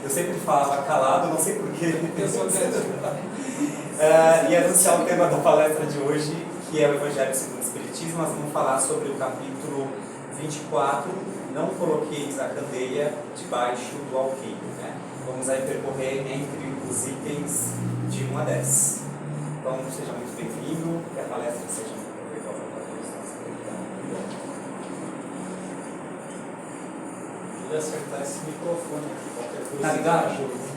Eu sempre falava calado, não sei porquê. E anunciar o tema da palestra de hoje, que é o Evangelho segundo o Espiritismo. Nós vamos falar sobre o capítulo 24, Não coloqueis a candeia debaixo do alqueire. Né? Vamos aí percorrer entre os itens de 1 a 10. Então, seja muito bem-vindo, que a palestra seja muito proveitosa para todos nós. Vou acertar esse microfone aqui, qualquer coisa. Tá ligado? Deixa eu ver.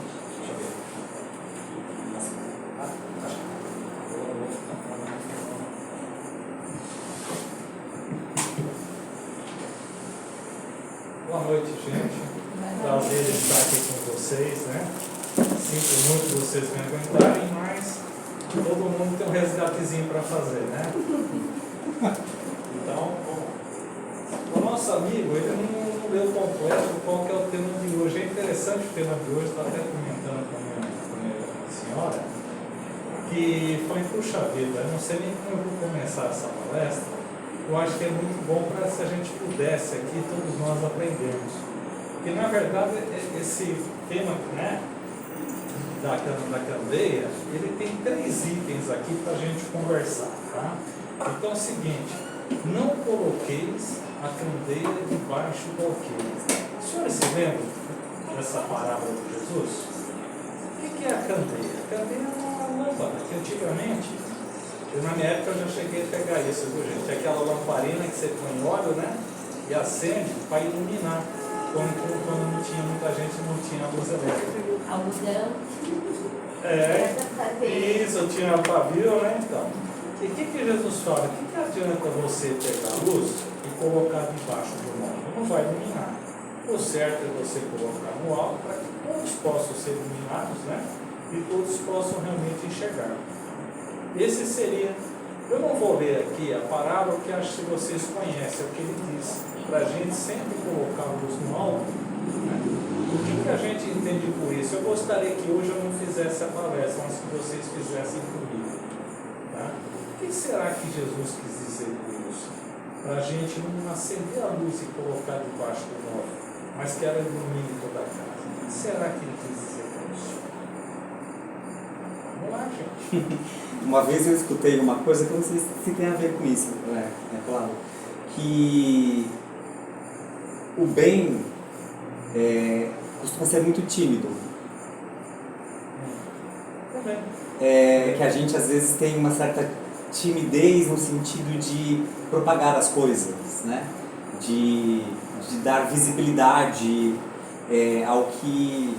Boa noite, gente. Prazer estar aqui com vocês, né? Sinto muito vocês me aguentarem, mas todo mundo tem um resgatezinho para fazer, né? Então, o nosso amigo, ele não leu completo qual que é o tema de hoje. É interessante o tema de hoje, estou até comentando com a minha senhora, que foi, puxa vida, eu não sei nem como eu vou começar essa palestra. Eu acho que é muito bom para se a gente pudesse aqui, todos nós aprendermos. Porque, na verdade, esse tema, né, da candeia, ele tem 3 itens aqui para a gente conversar, tá? Então é o seguinte: não coloqueis a candeia debaixo do alqueire. Os senhores se lembram dessa parábola de Jesus? O que é a candeia? A candeia é uma lâmpada que antigamente, na minha época eu já cheguei a pegar isso, viu, gente? Aquela lamparina que você põe óleo, né? E acende para iluminar. Quando não tinha muita gente, não tinha luz elétrica. Algodão. Isso, tinha pavio, né? Então. E o que Jesus fala? O que adianta você pegar a luz e colocar debaixo do móvel? Não vai iluminar. O certo é você colocar no alto para que todos possam ser iluminados, né? E todos possam realmente enxergar. Esse seria, eu não vou ler aqui a parábola, que acho que vocês conhecem o que ele diz, para a gente sempre colocar a luz no alto. Né? O que a gente entende por isso? Eu gostaria que hoje eu não fizesse a palestra, mas que vocês fizessem comigo. Tá? O que será que Jesus quis dizer com isso? Para a gente não acender a luz e colocar debaixo do móvel, mas que ela ilumine toda a casa. O que será que ele quis dizer com isso? Vamos lá, gente. Uma vez eu escutei uma coisa que eu não sei se tem a ver com isso, é claro, que o bem costuma ser muito tímido. Que a gente às vezes tem uma certa timidez no sentido de propagar as coisas, né? de dar visibilidade ao que...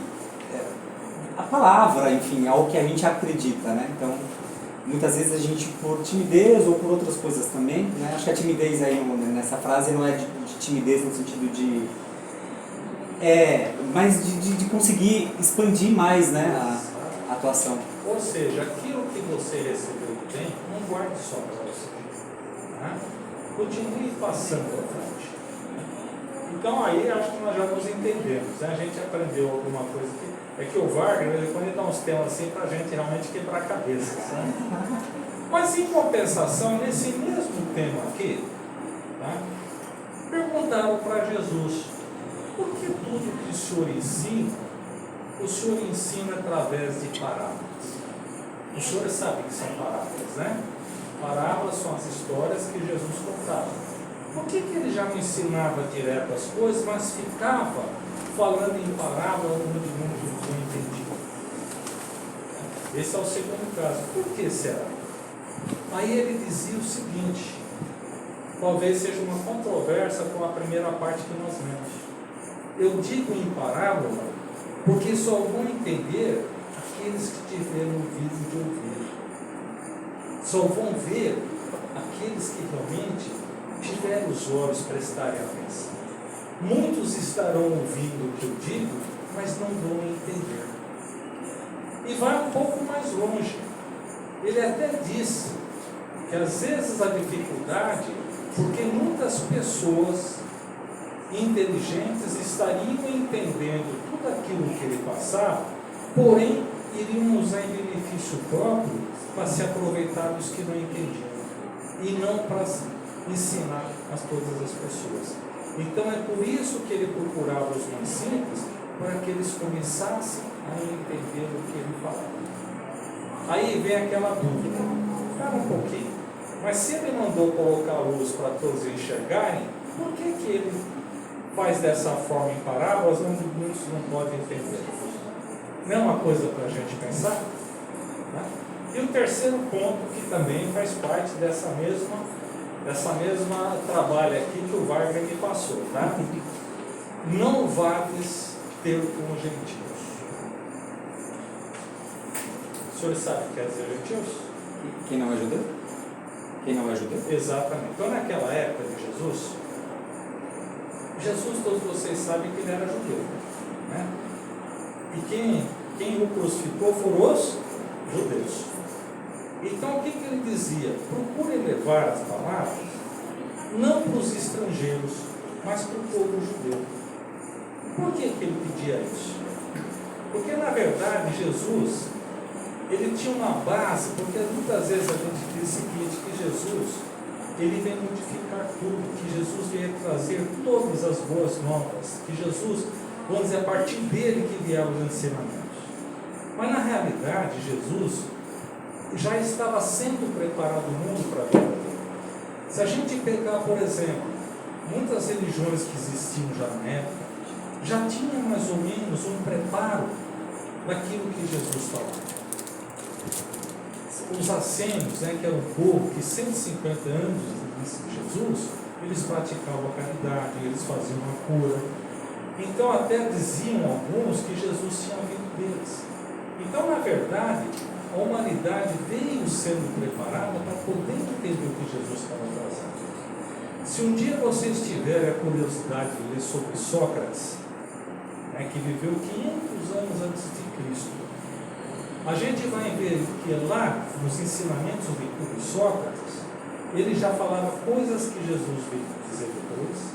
a palavra, enfim, ao que a gente acredita, né? Então, muitas vezes a gente, por timidez ou por outras coisas também, né? Acho que a timidez aí nessa frase não é de timidez no sentido de... mas de conseguir expandir mais, né, a atuação. Ou seja, aquilo que você recebeu bem, não guarde só para você. Né? Continue passando à frente. Então aí acho que nós já nos entendemos, né? A gente aprendeu alguma coisa aqui. É que o Wagner, quando ele dá uns temas assim para a gente realmente quebrar a cabeça, sabe? Mas em compensação, nesse mesmo tema aqui, tá? Perguntaram para Jesus: por que tudo que o Senhor ensina através de parábolas? Os senhores sabem que são parábolas, né? Parábolas são as histórias que Jesus contava. Por que ele já não ensinava direto as coisas, mas ficava falando em parábola onde muitos não entendiam? Esse é o segundo caso. Por que será? Aí ele dizia o seguinte, talvez seja uma controvérsia com a primeira parte que nós lemos. Eu digo em parábola porque só vão entender aqueles que tiverem ouvido de ouvir. Só vão ver aqueles que realmente tiverem os olhos prestarem atenção. Muitos estarão ouvindo o que eu digo, mas não vão entender. E vai um pouco mais longe. Ele até disse que às vezes a dificuldade, porque muitas pessoas inteligentes estariam entendendo tudo aquilo que ele passava, porém iriam usar em benefício próprio para se aproveitar dos que não entendiam e não para ensinar a todas as pessoas. Então é por isso que ele procurava os mais simples, para que eles começassem a entender o que ele falava. Aí vem aquela dúvida, espera um pouquinho, mas se ele mandou colocar a luz para todos enxergarem, por que ele faz dessa forma em parábolas onde muitos não podem entender? Não é uma coisa para a gente pensar? Né? E o terceiro ponto, que também faz parte dessa mesma trabalho aqui que o Wagner me passou, tá? Não vades ter com os gentios. O senhor sabe o que quer dizer gentios? Quem não é judeu? Quem não é judeu? Exatamente. Então, naquela época de Jesus, todos vocês sabem que ele era judeu, né? E quem o crucificou foram os judeus. Então, o que ele dizia? Procure levar as palavras não para os estrangeiros, mas para o povo judeu. Por que ele pedia isso? Porque, na verdade, Jesus, ele tinha uma base, porque muitas vezes a gente diz o seguinte, que Jesus, ele vem modificar tudo, que Jesus veio trazer todas as boas novas, que Jesus, vamos dizer, a partir dele que vieram os ensinamentos. Mas, na realidade, Jesus já estava sendo preparado o mundo para a vida dele. Se a gente pegar, por exemplo, muitas religiões que existiam já na época, já tinham mais ou menos um preparo daquilo que Jesus falava. Os assênios, que era um povo que 150 anos antes de Jesus, eles praticavam a caridade, eles faziam a cura. Então até diziam alguns que Jesus tinha vindo deles. Então, na verdade, a humanidade veio sendo preparada para poder entender o que Jesus estava trazendo. Se um dia vocês tiverem a curiosidade de ler sobre Sócrates, que viveu 500 anos antes de Cristo, a gente vai ver que lá, nos ensinamentos de Sócrates, ele já falava coisas que Jesus veio dizer depois,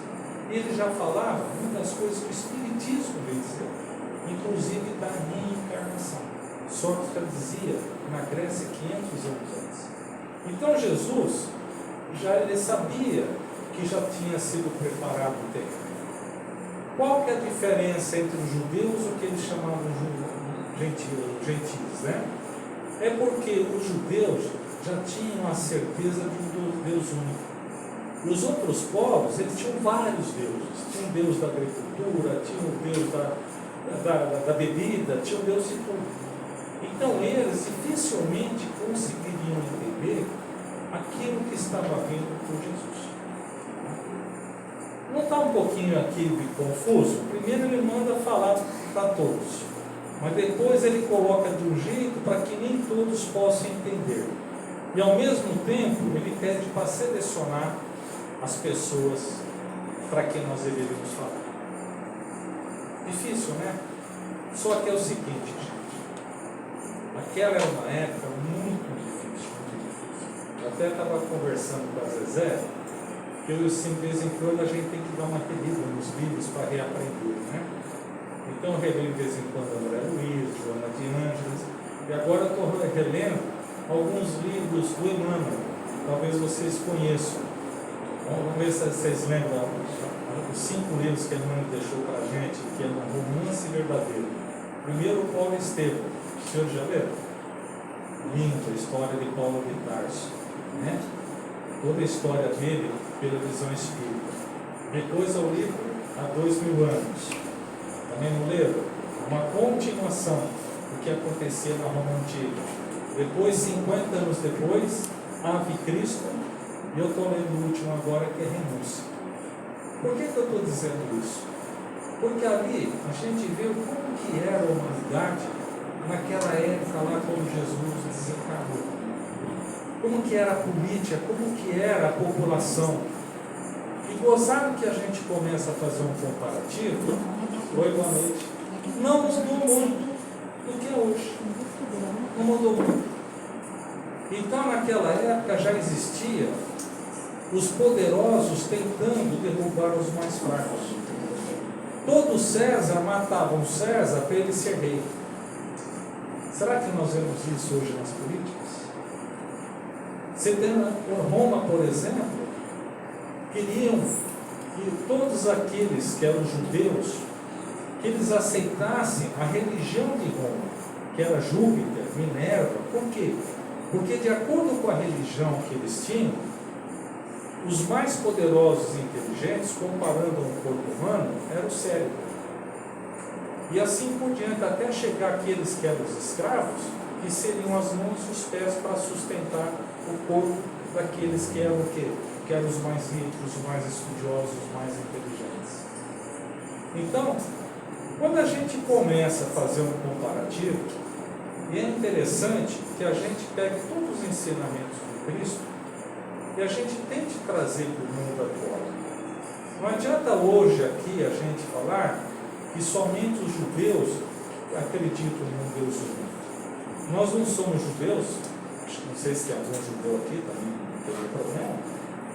e ele já falava muitas coisas que o Espiritismo veio dizer, inclusive da reencarnação. Sócrates dizia na Grécia 500 anos antes. Então Jesus, ele sabia que já tinha sido preparado o tempo. Qual que é a diferença entre os judeus e o que eles chamavam gentios, né? É porque os judeus já tinham a certeza de um Deus único. Os outros povos, eles tinham vários deuses. Tinha um Deus da agricultura, tinha um Deus da bebida, tinha um Deus de tudo. Então eles dificilmente conseguiriam entender aquilo que estava vindo por Jesus. Não está um pouquinho aqui confuso? Primeiro ele manda falar para todos, mas depois ele coloca de um jeito para que nem todos possam entender. E ao mesmo tempo ele pede para selecionar as pessoas para quem nós deveríamos falar. Difícil, né? Só que é o seguinte, gente. Aquela era uma época muito difícil, muito difícil. Eu até estava conversando com a Zezé, que eu, assim, de vez em quando a gente tem que dar uma relida nos livros para reaprender, né? Então eu releio de vez em quando André Luiz, Joana de Ângeles, e agora eu estou relendo alguns livros do Emmanuel, talvez vocês conheçam. Vamos ver se vocês lembram os 5 livros que Emmanuel deixou para a gente, que é um romance verdadeiro. Primeiro, Paulo Estevam, o senhor já leu? Lindo, a história de Paulo de Tarso, né? Toda a história dele pela visão espírita. Depois o livro Há 2000 anos. Também não leram? Uma continuação do que acontecia na Roma Antiga. Depois, 50 anos depois, Ave Cristo, e eu estou lendo o último agora, que é Renúncia. Por que eu estou dizendo isso? Porque ali a gente vê como que era a humanidade naquela época lá quando Jesus desencarnou. Como que era a política, como que era a população. E gozado que a gente começa a fazer um comparativo, oi, boa noite, não mudou muito do que é hoje. Não mudou muito. Então naquela época já existia os poderosos tentando derrubar os mais fracos. Todo César matava um César para ele ser rei. Será que nós vemos isso hoje nas políticas? Você tem Roma, por exemplo, queriam que todos aqueles que eram judeus, que eles aceitassem a religião de Roma, que era Júpiter, Minerva. Por quê? Porque de acordo com a religião que eles tinham, os mais poderosos e inteligentes, comparando um corpo humano, era o cérebro. E assim por diante, até chegar aqueles que eram os escravos, que seriam as mãos e os pés para sustentar o corpo daqueles que eram o quê? Que eram os mais ricos, os mais estudiosos, os mais inteligentes. Então, quando a gente começa a fazer um comparativo, é interessante que a gente pegue todos os ensinamentos de Cristo e a gente tente trazer para o mundo atual. Não adianta hoje aqui a gente falar que somente os judeus acreditam num Deus único. Nós não somos judeus, não sei se tem algum judeu aqui também, não tem problema,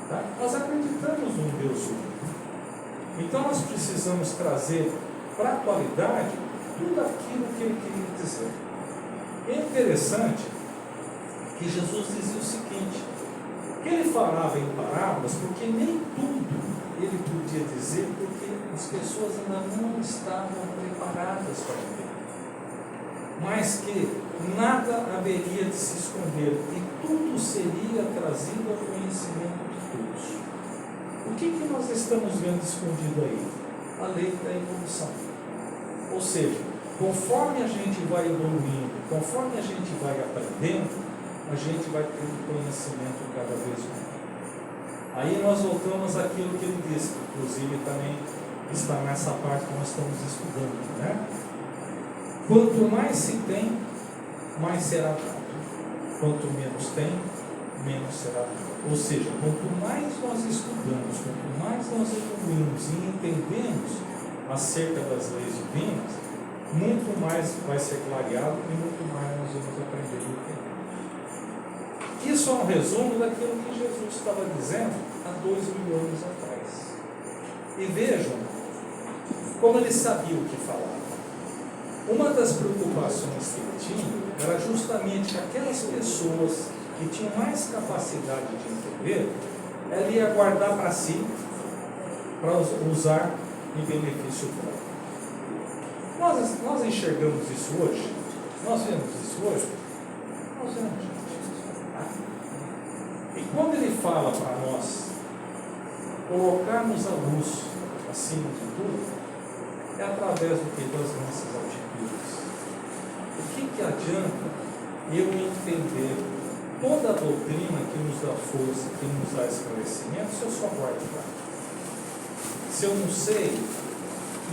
tá? Nós acreditamos num Deus único. Então nós precisamos trazer para a atualidade tudo aquilo que ele queria dizer. É interessante que Jesus dizia o seguinte, que ele falava em parábolas porque nem tudo ele podia dizer, porque as pessoas ainda não estavam preparadas para ver. Mas que nada haveria de se esconder e tudo seria trazido ao conhecimento de todos. O que nós estamos vendo escondido aí? A lei da evolução. Ou seja, conforme a gente vai evoluindo, conforme a gente vai aprendendo, a gente vai tendo conhecimento cada vez mais. Aí nós voltamos àquilo que ele disse, que inclusive também está nessa parte que nós estamos estudando, né? Quanto mais se tem, mais será dado. Quanto menos tem, menos será dado. Ou seja, quanto mais nós estudamos, quanto mais nós evoluímos e entendemos acerca das leis divinas, muito mais vai ser clareado e muito mais nós vamos aprender a entender. Isso é um resumo daquilo que Jesus estava dizendo há 2000 anos atrás. E vejam como ele sabia o que falava. Uma das preocupações que ele tinha era justamente que aquelas pessoas que tinham mais capacidade de entender, ele ia guardar para si, para usar em benefício próprio. Nós enxergamos isso hoje? Nós vemos isso hoje? Nós vemos. E quando ele fala para nós colocarmos a luz acima de tudo, é através do que? Das nossas atitudes. O que adianta eu entender toda a doutrina que nos dá força, que nos dá esclarecimento, se eu só guardo para mim? Se eu não sei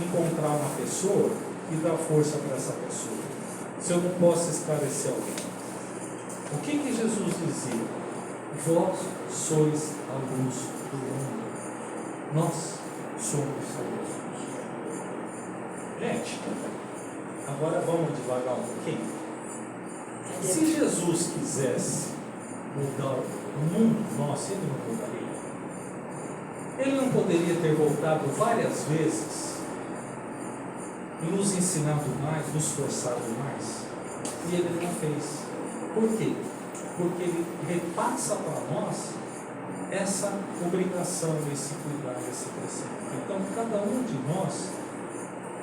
encontrar uma pessoa e dar força para essa pessoa, se eu não posso esclarecer alguém, o que Jesus dizia? Vós sois a luz do mundo. Nós somos a luz do mundo. Gente, agora vamos devagar um pouquinho. Se Jesus quisesse mudar o mundo nosso, ele não mudaria. Ele não poderia ter voltado várias vezes e nos ensinado mais, nos forçado mais? E ele não fez. Por quê? Porque ele repassa para nós essa obrigação, esse cuidado, esse crescimento. Então, cada um de nós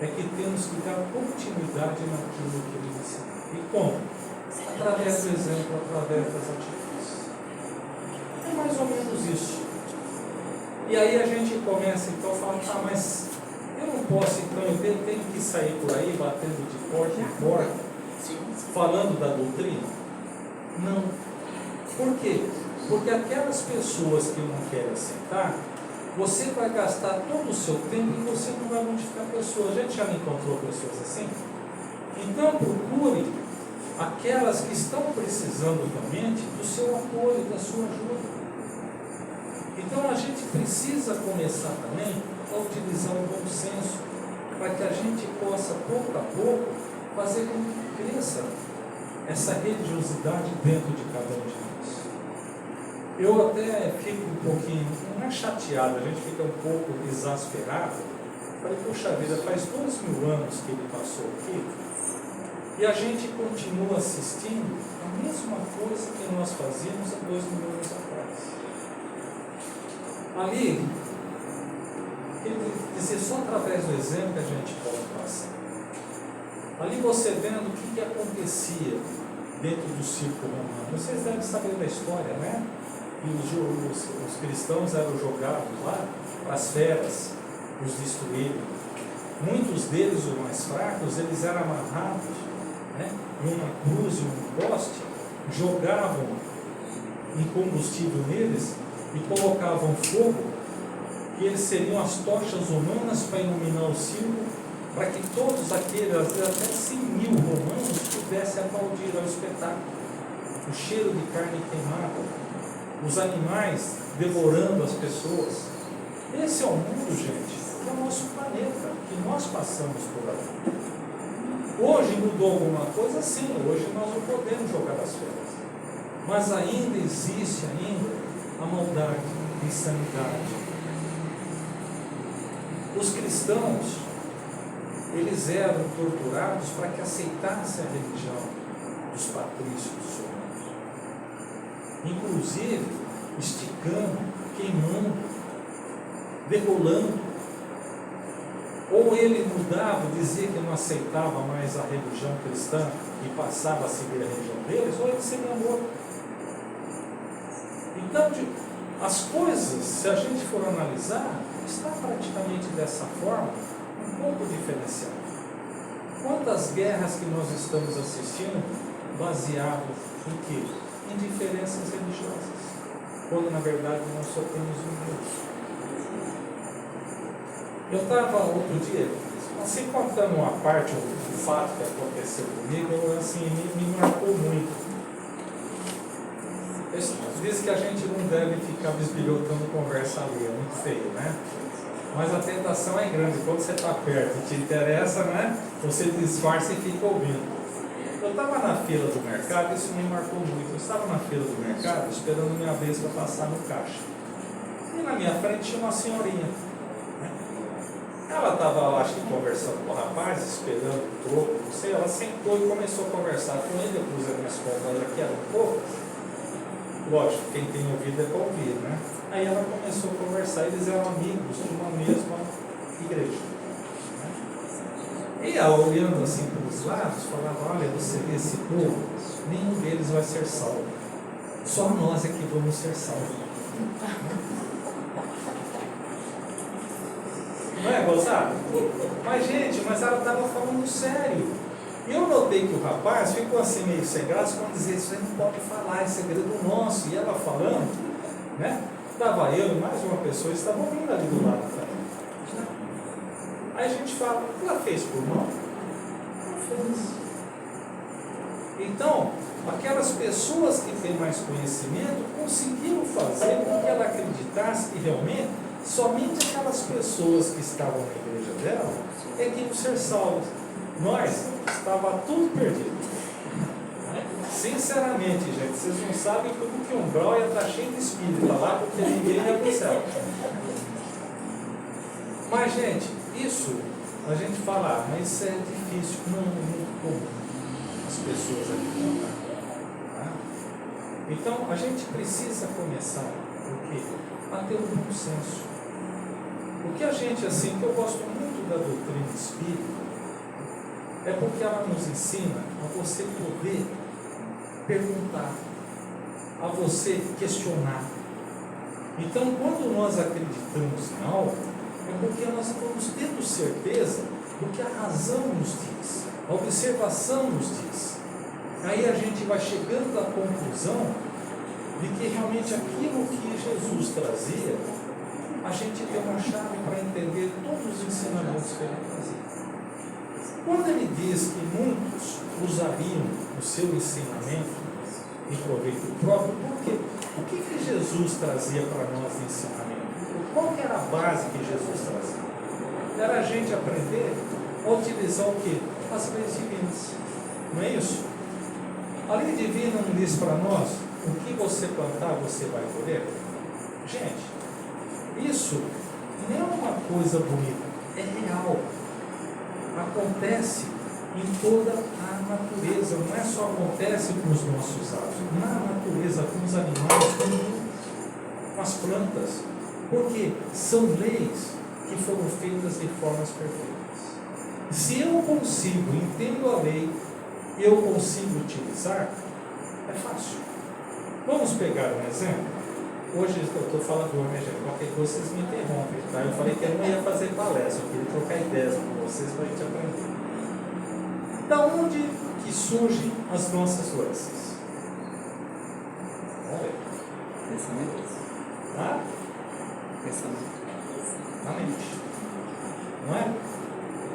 é que temos que dar continuidade naquilo que ele ensina. E como? Através do exemplo, através das atitudes. É mais ou menos isso. E aí a gente começa então a falar, mas eu não posso, então, eu tenho que sair por aí batendo de porta em porta, falando da doutrina? Não. Por quê? Porque aquelas pessoas que não querem aceitar, você vai gastar todo o seu tempo e você não vai modificar pessoas. A gente já não encontrou pessoas assim? Então procure aquelas que estão precisando realmente do seu apoio, da sua ajuda. Então a gente precisa começar também a utilizar o bom senso, para que a gente possa, pouco a pouco, fazer com que cresça essa religiosidade dentro de cada um de nós. Eu até fico um pouquinho, não é chateado, a gente fica um pouco exasperado. Falei, poxa vida, faz 2000 anos que ele passou aqui e a gente continua assistindo a mesma coisa que nós fazíamos há 2000 anos atrás. Ali, Ele dizia, só através do exemplo que a gente pode passar. Ali você vendo o que acontecia dentro do circo romano. Vocês devem saber da história, né? E os cristãos eram jogados lá para as feras, os destruírem. Muitos deles, os mais fracos, eles eram amarrados, né, em uma cruz, em um poste, jogavam em combustível neles e colocavam fogo, que eles seriam as tochas humanas para iluminar o circo, para que todos aqueles, às vezes até 100 mil romanos, pudessem aplaudir ao espetáculo. O cheiro de carne queimada, os animais devorando as pessoas. Esse é o mundo, gente, que é o nosso planeta, que nós passamos por ali. Hoje mudou alguma coisa? Sim, hoje nós não podemos jogar as feras. Mas ainda existe a maldade, a insanidade. Os cristãos, eles eram torturados para que aceitassem a religião dos patrícios romanos. Inclusive, esticando, queimando, degolando. Ou ele mudava, dizia que não aceitava mais a religião cristã e passava a seguir a religião deles, ou ele seria morto. Então, as coisas, se a gente for analisar, está praticamente dessa forma, um pouco diferenciado. Quantas guerras que nós estamos assistindo baseadas em quê? Em diferenças religiosas, quando na verdade nós só temos um Deus. Eu estava outro dia, assim, contando uma parte, um fato que aconteceu comigo, assim, me marcou muito. Diz que a gente não deve ficar bisbilhotando conversa ali, é muito feio, né? Mas a tentação é grande, quando você está perto e te interessa, né? Você disfarça e fica ouvindo. Eu estava na fila do mercado, isso me marcou muito. Eu estava na fila do mercado, esperando minha vez para passar no caixa. E na minha frente tinha uma senhorinha. Ela estava, acho que, conversando com o rapaz, esperando o troco, não sei, ela sentou e começou a conversar com ele. Eu pus as minhas contas aqui, era um pouco. Lógico, quem tem ouvido é para ouvir, né? Aí ela começou a conversar, eles eram amigos de uma mesma igreja. Né? E ela, olhando assim para os lados, falava, olha, você vê esse povo, nenhum deles vai ser salvo. Só nós é que vamos ser salvos. Não é gozado? Mas, gente, ela estava falando sério. E eu notei que o rapaz ficou assim meio sem graça quando dizia, isso aí não pode falar, é segredo nosso. E ela falando, né? Estava eu e mais uma pessoa, estavam vindo ali do lado também. Aí a gente fala, ela fez por mal? Não fez. Então, aquelas pessoas que têm mais conhecimento conseguiram fazer com que ela acreditasse que realmente somente aquelas pessoas que estavam na igreja dela é que iam ser salvas. Nós, estava tudo perdido. Sinceramente, gente, vocês não sabem como que um brau ia estar cheio de espírito lá, porque ninguém ia para o céu. Mas, gente, isso, a gente fala, mas isso é difícil, não é muito comum as pessoas acreditarem. Tá? Então, a gente precisa começar, o quê? A ter um bom senso. O que a gente, assim, que eu gosto muito da doutrina espírita, é porque ela nos ensina a você poder perguntar, a você questionar. Então, quando nós acreditamos em algo, é porque nós estamos tendo certeza do que a razão nos diz, a observação nos diz. Aí a gente vai chegando à conclusão de que realmente aquilo que Jesus trazia, a gente tem uma chave para entender todos os ensinamentos que ele trazia. Quando ele diz que muitos usariam o seu ensinamento em proveito próprio, por quê? O que Jesus trazia para nós de ensinamento? Qual que era a base que Jesus trazia? Era a gente aprender a utilizar o quê? As leis divinas. Não é isso? A lei divina não diz para nós o que você plantar, você vai colher? Gente, isso não é uma coisa bonita, é real. Acontece em toda a natureza, não é só acontece com os nossos atos, na natureza, com os animais, com as plantas, porque são leis que foram feitas de formas perfeitas. Se eu consigo, entendo a lei, e eu consigo utilizar, é fácil. Vamos pegar um exemplo. Hoje eu estou falador, né, gente? Qualquer coisa vocês me interrompem, tá? Eu falei que eu não ia fazer palestra, eu queria trocar ideias com vocês para a gente aprender. Da onde que surgem as nossas doenças? Vamos ver. Pensamento. Tá? Pensamento. Na mente. Não é?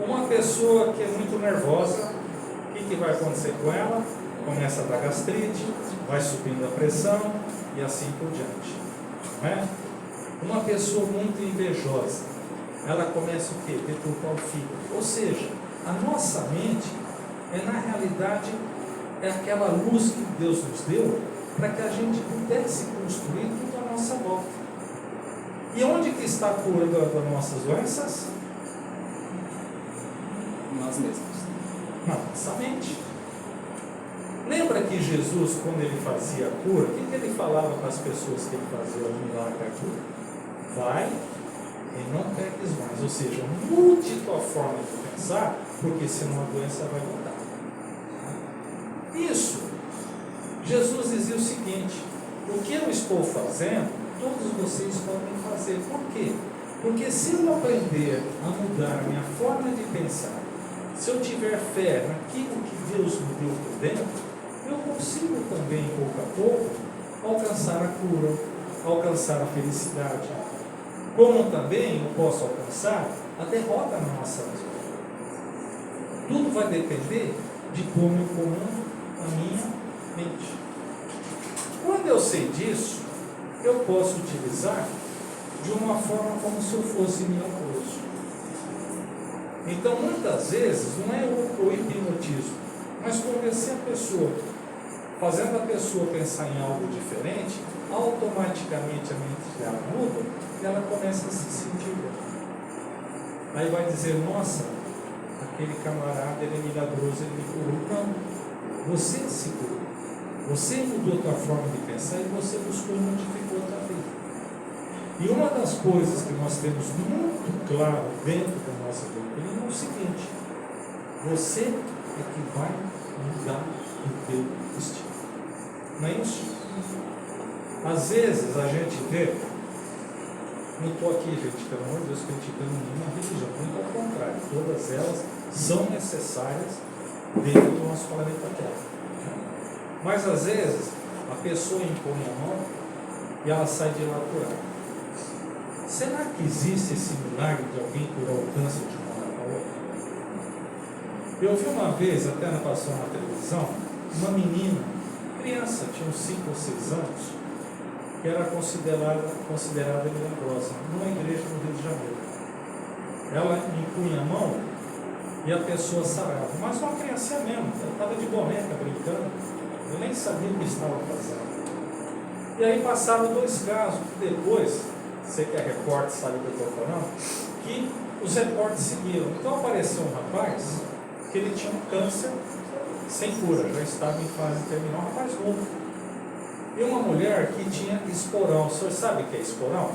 Uma pessoa que é muito nervosa, o que vai acontecer com ela? Começa a dar gastrite, vai subindo a pressão e assim por diante. Não é? Uma pessoa muito invejosa, ela começa o quê? Deturpar o fígado. Ou seja, a nossa mente na realidade, é aquela luz que Deus nos deu para que a gente pudesse construir tudo à nossa volta. E onde que está a cura das nossas doenças? Nós mesmos. Na nossa mente. Lembra que Jesus, quando ele fazia a cura, o que ele falava para as pessoas que ele fazia o milagre da cura? Vai e não peques mais. Ou seja, mude tua forma de pensar, porque senão a doença vai voltar. Isso. Jesus dizia o seguinte: o que eu estou fazendo, todos vocês podem fazer. Por quê? Porque se eu aprender a mudar a minha forma de pensar, se eu tiver fé naquilo que Deus me deu por dentro, eu consigo também, pouco a pouco, alcançar a cura, alcançar a felicidade. Como também eu posso alcançar a derrota na nossa vida. Tudo vai depender de como eu comando a minha mente. Quando eu sei disso, eu posso utilizar de uma forma como se eu fosse milagroso. Então, muitas vezes, não é o hipnotismo, mas convencer a pessoa, fazendo a pessoa pensar em algo diferente, automaticamente a mente dela muda e ela começa a se sentir bem. Aí vai dizer: nossa, aquele camarada, ele é milagroso, ele me curou. Não, você se curou. Você mudou a tua forma de pensar e você buscou e modificou a tua vida. E uma das coisas que nós temos muito claro dentro da nossa doutrina é o seguinte: você é que vai mudar o teu destino. Não é isso? Às vezes a gente vê, não estou aqui, gente, pelo amor de Deus, criticando nenhuma religião, muito ao contrário, todas elas são necessárias dentro do nosso planeta Terra. Mas às vezes a pessoa impõe a mão e ela sai de lá curada. Será que existe esse milagre de alguém curar o câncer de uma hora para outra? Eu vi uma vez, até passou na televisão, uma menina, criança, tinha uns 5 ou 6 anos, que era considerada milagrosa, numa igreja no Rio de Janeiro. Ela impunha a mão e a pessoa sarava, mas uma criança mesmo, ela estava de boneca brincando, eu nem sabia o que estava fazendo. E aí passaram 2 casos, que depois, você que é repórter sabe o que eu estou falando, que os repórteres seguiram. Então apareceu um rapaz que ele tinha um câncer sem cura, já estava em fase terminal, um rapaz novo. E uma mulher que tinha esporão. O senhor sabe o que é esporão?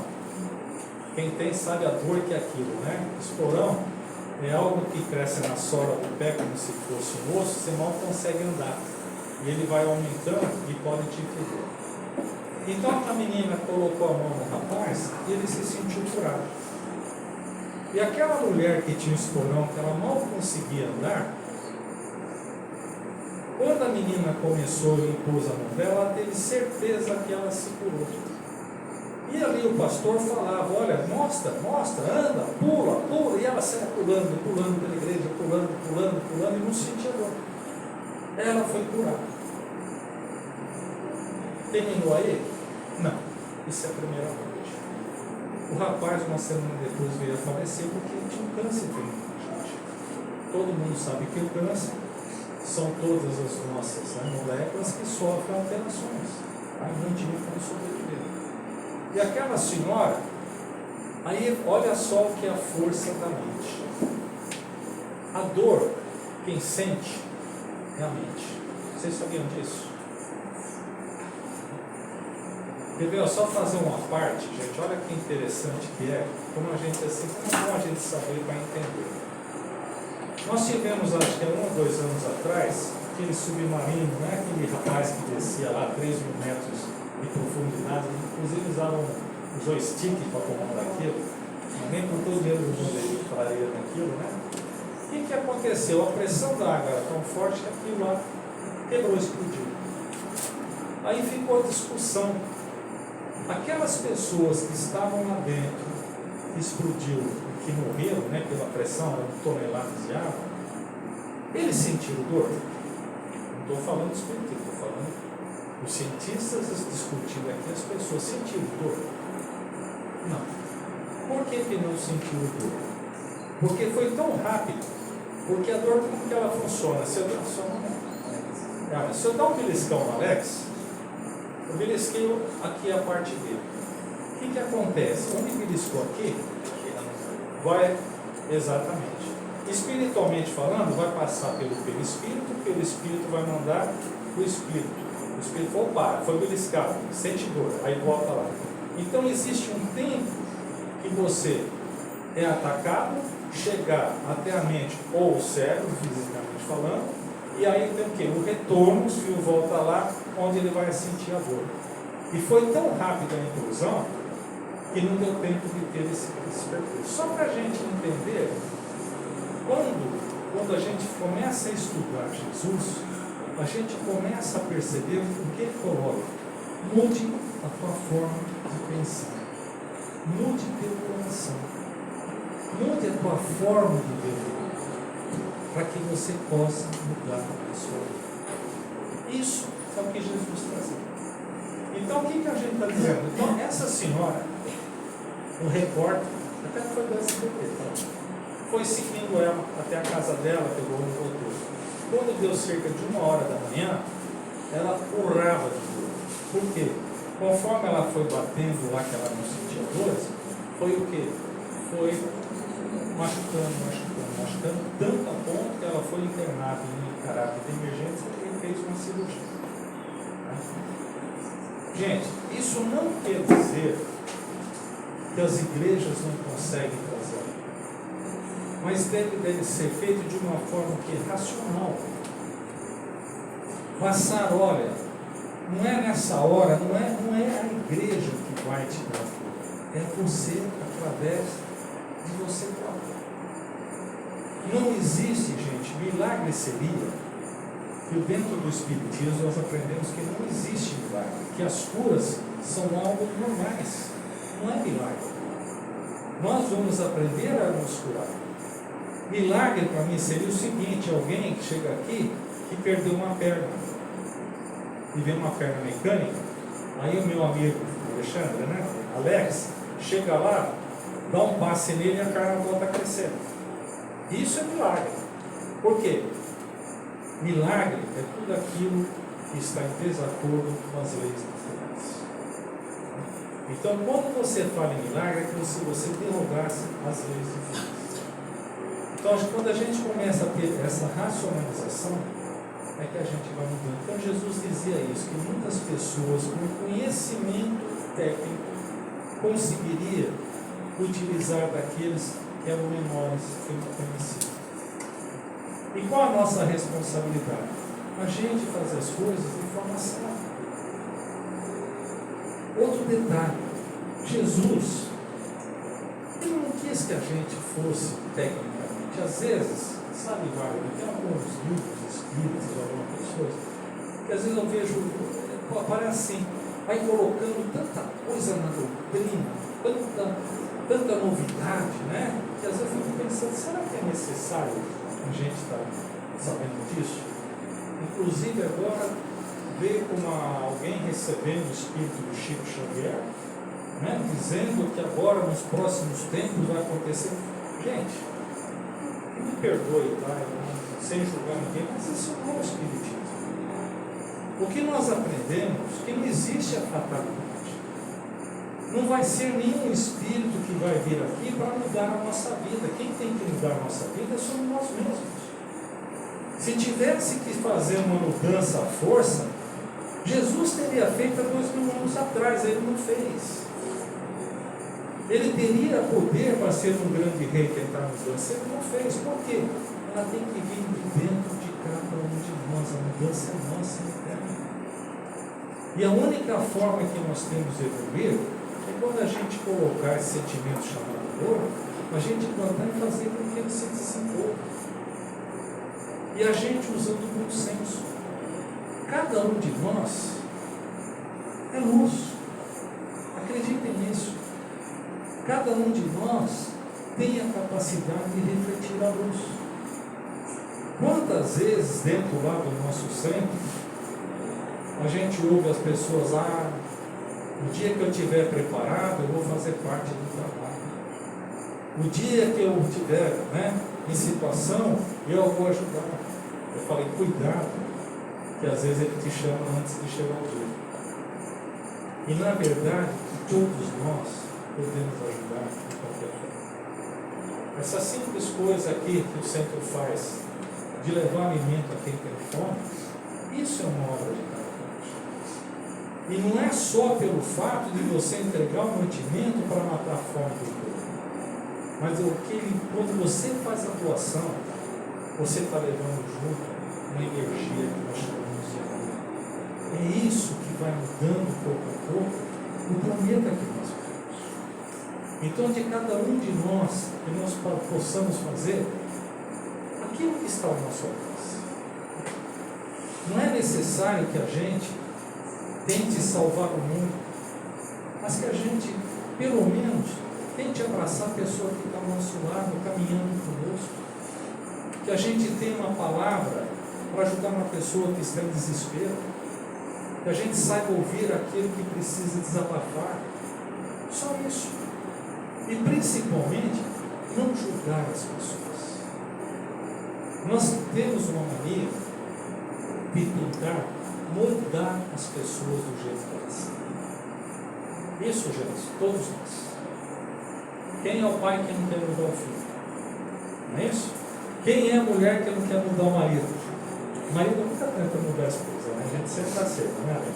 Quem tem sabe a dor que é aquilo, né? Esporão é algo que cresce na sola do pé como se fosse um osso, você mal consegue andar. E ele vai aumentando e pode te ferir. Então a menina colocou a mão no rapaz e ele se sentiu curado. E aquela mulher que tinha esporão, que ela mal conseguia andar, quando a menina começou e impôs a mão dela, ela teve certeza que ela se curou. E ali o pastor falava: olha, mostra, anda, pula, e ela saia pulando pela igreja, pulando, e não sentia dor. Ela foi curada. Terminou aí? Não, isso é a primeira parte. O rapaz, uma semana depois, veio a falecer porque ele tinha um câncer terminal. Todo mundo sabe que o câncer são todas as nossas moléculas que sofrem alterações. A gente não sobreviver. E aquela senhora, aí olha só o que é a força da mente. A dor, quem sente, é a mente. Vocês sabiam disso? Quer ver, só fazer uma parte, gente, olha que interessante que é, como a gente assim, como é bom a gente saber para entender. Nós tivemos, acho que há 1 ou 2 anos atrás, aquele submarino, né? Aquele rapaz que descia lá 3.000 metros de profundidade, inclusive usou stick para comandar aquilo, ninguém com todo o dinheiro do mundo ele falaria naquilo, né? O que aconteceu? A pressão da água era tão forte que aquilo lá quebrou, explodiu. Aí ficou a discussão. Aquelas pessoas que estavam lá dentro, que explodiu, que morreram, né, pela pressão, eram toneladas de água, eles sentiram dor? Não estou falando de espiritismo, estou falando os cientistas discutindo aqui, as pessoas sentiram dor? Não. Por que não sentiram dor? Porque foi tão rápido. Porque a dor, como que ela funciona? Se eu dar um beliscão no Alex, eu belisquei aqui a parte dele. O que acontece? Onde beliscou aqui, vai, exatamente. Espiritualmente falando, vai passar pelo espírito vai mandar o espírito. O espírito falou, para, foi beliscado, sente dor, aí volta lá. Então existe um tempo que você é atacado, chegar até a mente ou o cérebro, fisicamente falando, e aí tem o quê? O retorno, o fio volta lá, onde ele vai sentir a dor. E foi tão rápida a inclusão que não deu tempo de ter esse percurso. Só para a gente entender, quando a gente começa a estudar Jesus, a gente começa a perceber o que ele coloca. Mude a tua forma de pensar. Mude teu coração. Mude a tua forma de viver, para que você possa mudar a sua vida. Isso é o que Jesus trazia. Então, o que a gente está dizendo? Então, essa senhora, um repórter, até foi do SBT, foi seguindo ela até a casa dela, pegou um voltou. Quando deu cerca de 1h da manhã, ela urrava de dor. Por quê? Conforme ela foi batendo lá, que ela não sentia dores, foi o quê? Foi machucando, tanto a ponto que ela foi internada em caráter de emergência e fez uma cirurgia. Gente, isso não quer dizer que as igrejas não conseguem trazer, mas deve ser feito de uma forma que é racional. Passar, olha, não é nessa hora, não é a igreja que vai te dar tudo, é você através de você próprio. Não existe, gente, milagre seria que dentro do Espiritismo nós aprendemos que não existe milagre, que as curas são algo normais, não é milagre. Nós vamos aprender a nos curar. Milagre para mim seria o seguinte: alguém que chega aqui que perdeu uma perna e vem uma perna mecânica, aí o meu amigo Alexandre, né, Alex, chega lá, dá um passe nele e a perna volta a crescer. Isso é milagre. Por quê? Milagre é tudo aquilo que está em desacordo com as leis naturais. Então, quando você fala em milagre, é como se você derrogasse as leis divinas. Então, quando a gente começa a ter essa racionalização, é que a gente vai mudando. Então, Jesus dizia isso, que muitas pessoas com conhecimento técnico conseguiria utilizar daqueles que eram menores que eu conheci. E qual a nossa responsabilidade? A gente fazer as coisas de forma certa. Outro detalhe, Jesus, ele não quis que a gente fosse tecnicamente. Às vezes, sabe, Wagner, tem alguns livros espíritas, algumas pessoas, que às vezes eu vejo, parece assim, vai colocando tanta coisa na doutrina, tanta novidade, né? Que às vezes eu fico pensando, será que é necessário a gente estar sabendo disso? Inclusive agora veio como alguém recebendo o espírito do Chico Xavier, né? Dizendo que agora nos próximos tempos vai acontecer. Gente, me perdoe, tá? Sem julgar ninguém, mas isso não é o espiritismo. O que nós aprendemos é que não existe a fatalidade. Não vai ser nenhum espírito que vai vir aqui para mudar a nossa vida. Quem tem que mudar a nossa vida somos nós mesmos. Se tivesse que fazer uma mudança à força, Jesus teria feito há 2000 anos atrás, ele não fez. Ele teria poder para ser um grande rei que entrar nos dois, ele não fez. Por quê? Ela tem que vir de dentro de cada um de nós, a mudança é nossa interna. E a única forma que nós temos de evoluir é quando a gente colocar esse sentimento chamado amor, a gente plantar e fazer com que ele se desenvolva. E a gente usando o bom senso. Cada um de nós é luz. Acreditem nisso. Cada um de nós tem a capacidade de refletir a luz. Quantas vezes dentro lá do nosso centro a gente ouve as pessoas, no dia que eu estiver preparado, eu vou fazer parte do trabalho. O dia que eu estiver em situação, eu vou ajudar. Eu falei, cuidado, que às vezes ele te chama antes de chegar o dia. E na verdade, todos nós podemos ajudar de qualquer forma. Essa simples coisa aqui que o centro faz, de levar alimento a quem tem fome, isso é uma obra de caridade. E não é só pelo fato de você entregar o mantimento para matar a fome do povo, mas quando você faz a doação, você está levando junto uma energia que nós chamamos de amor. É isso que vai mudando pouco a pouco o planeta que nós vivemos. Então, de cada um de nós, que nós possamos fazer aquilo que está ao nosso alcance. Não é necessário que a gente tente salvar o mundo, mas que a gente, pelo menos, tente abraçar a pessoa que está ao nosso lado, caminhando conosco. Que a gente tenha uma palavra para ajudar uma pessoa que está em desespero. Que a gente saiba ouvir aquilo que precisa desabafar. Só isso. E principalmente, não julgar as pessoas. Nós temos uma mania de tentar moldar as pessoas do jeito que elas são. Isso, gente, todos nós. Quem é o pai que não quer mudar o filho? Não é isso? Quem é a mulher que não quer mudar o marido? O marido nunca tenta mudar a esposa, né? A gente sempre está certo, não é, Alex?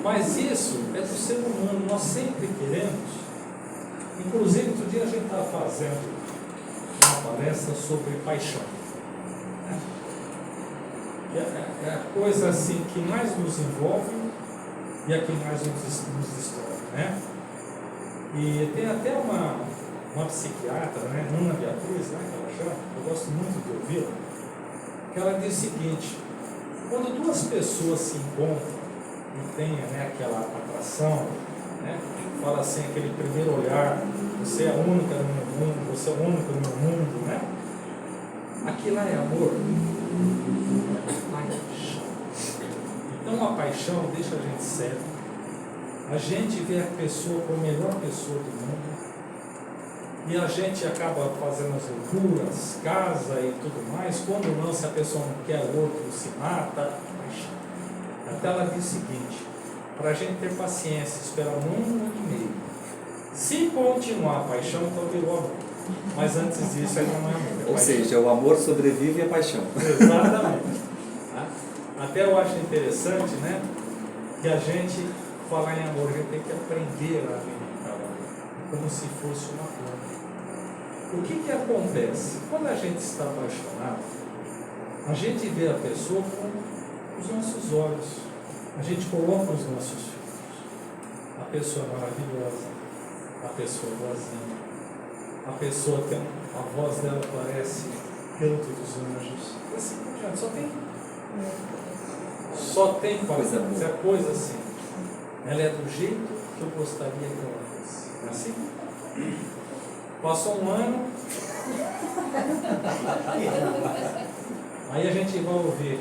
Mas isso é do ser humano, nós sempre queremos. Inclusive, outro dia a gente estava fazendo uma palestra sobre paixão. É a coisa assim que mais nos envolve e a que mais nos destrói, né? E tem até uma psiquiatra, né, Ana Beatriz, né, que ela chama, eu gosto muito de ouvi-la, que ela diz o seguinte: quando duas pessoas se encontram e tem aquela atração, né, fala assim, aquele primeiro olhar, você é a única no meu mundo, você é o único no meu mundo, né? Aquilo lá é amor. Então a paixão deixa a gente cego. A gente vê a pessoa como a melhor pessoa do mundo e a gente acaba fazendo as loucuras, casa e tudo mais. Quando não, se a pessoa não quer, o outro se mata. Até ela diz o seguinte: para a gente ter paciência, esperar um ano e meio. Se continuar a paixão, então virou amor. Mas antes disso, ainda não é amor. Ou seja, o amor sobrevive à paixão. Exatamente. Até eu acho interessante, né, que a gente falar em amor, a gente tem que aprender a alimentar o amor, como se fosse uma planta. O que acontece? Quando a gente está apaixonado, a gente vê a pessoa com os nossos olhos, a gente coloca os nossos filhos. A pessoa é maravilhosa, a pessoa é boazinha, a pessoa tem, a voz dela parece canto dos anjos, e assim por diante. Só tem coisa boa. É coisa assim. Ela é do jeito que eu gostaria que ela fosse. Não é assim? Passou um ano. Aí a gente vai ouvir: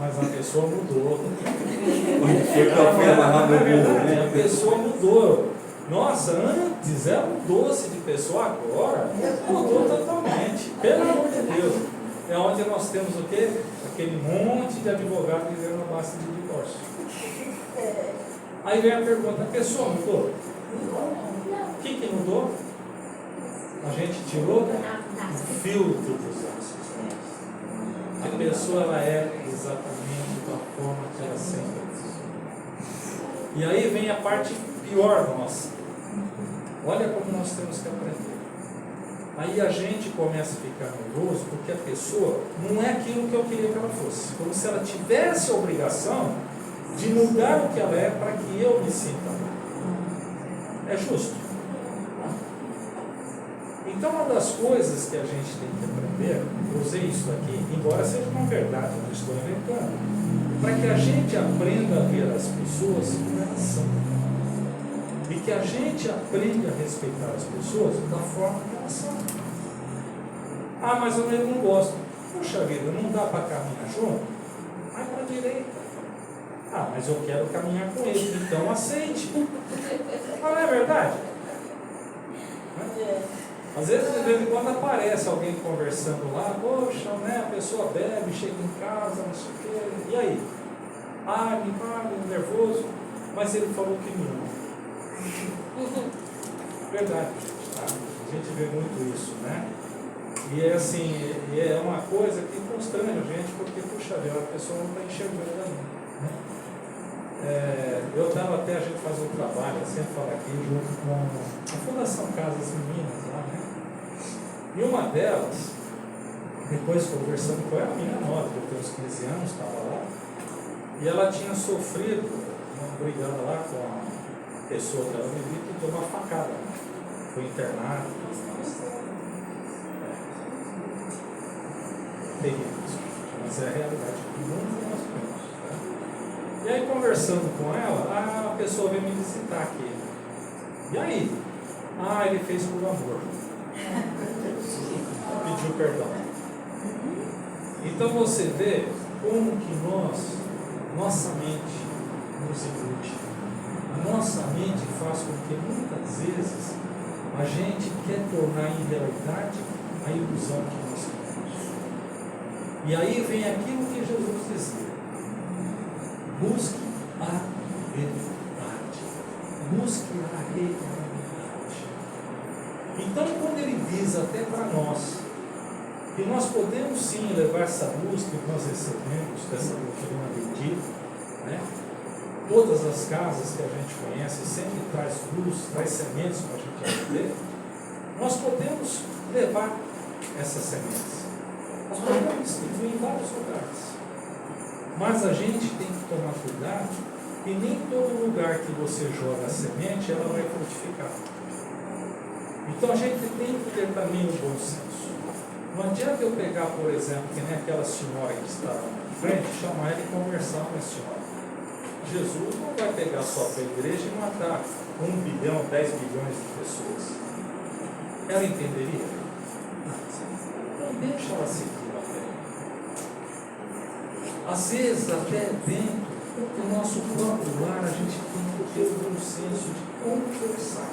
mas a pessoa mudou. A pessoa mudou. Nossa, antes era um doce de pessoa, agora mudou totalmente. Pelo amor de Deus. É onde nós temos o quê? Aquele monte de advogado vivendo na base de divórcio. Aí vem a pergunta: a pessoa mudou? O que mudou? A gente tirou o filtro dos nossos olhos. A pessoa ela é exatamente da forma que ela sempre existe. E aí vem a parte pior nossa. Olha como nós temos que aprender. Aí a gente começa a ficar nervoso porque a pessoa não é aquilo que eu queria que ela fosse. Como se ela tivesse a obrigação de mudar o que ela é para que eu me sinta bem. É justo? Então, uma das coisas que a gente tem que aprender, eu usei isso aqui, embora seja uma verdade, eu não estou inventando, para que a gente aprenda a ver as pessoas como elas são. E que a gente aprenda a respeitar as pessoas da forma que elas são. Ah, mas eu não gosto. Puxa vida, não dá para caminhar junto? Vai para a direita. Ah, mas eu quero caminhar com ele, então aceite. Mas não é verdade? Às vezes, de vez em quando, aparece alguém conversando lá, poxa, né, a pessoa bebe, chega em casa, não sei o quê, e aí? Ah, me paga, nervoso, mas ele falou que me ama. Verdade, tá? A gente vê muito isso, né? E é assim, é uma coisa que constrange a gente, porque, puxa vida, a pessoa não está enxergando ali, né? Eu estava até, a gente faz um trabalho, eu sempre falo aqui, junto com a Fundação Casas Meninas lá, né? E uma delas, depois conversando com ela, a menina nova, que tem uns 15 anos, estava lá, e ela tinha sofrido uma brigada lá com a pessoa que ela vivia, que deu uma facada, né? Foi internado, mas é a realidade que muitos nós temos, tá? E aí, conversando com ela, a pessoa veio me visitar aqui. E aí? Ah, ele fez por amor. Pediu perdão. Então você vê como que nossa mente nos ilude. A nossa mente faz com que muitas vezes a gente quer tornar em realidade a ilusão que nós temos. E aí vem aquilo que Jesus dizia: busque a verdade. Busque a realidade. Então, quando ele diz até para nós que nós podemos sim levar essa luz que nós recebemos dessa doutrina bendita, né? Todas as casas que a gente conhece sempre traz luz, traz sementes para a gente aprender. Nós podemos levar essas sementes. Nós podemos distribuir em vários lugares. Mas a gente tem que tomar cuidado que nem todo lugar que você joga a semente, ela vai frutificar. Então a gente tem que ter também o bom senso. Não adianta eu pegar, por exemplo, que nem aquela senhora que está na frente, chamar ela e conversar com a senhora. Jesus não vai pegar só para a igreja e matar 1 bilhão, 10 bilhões de pessoas. Ela entenderia? Não deixa ela seguir a fé. Às vezes, até dentro do nosso próprio lar, a gente tem que ter um senso de conversar.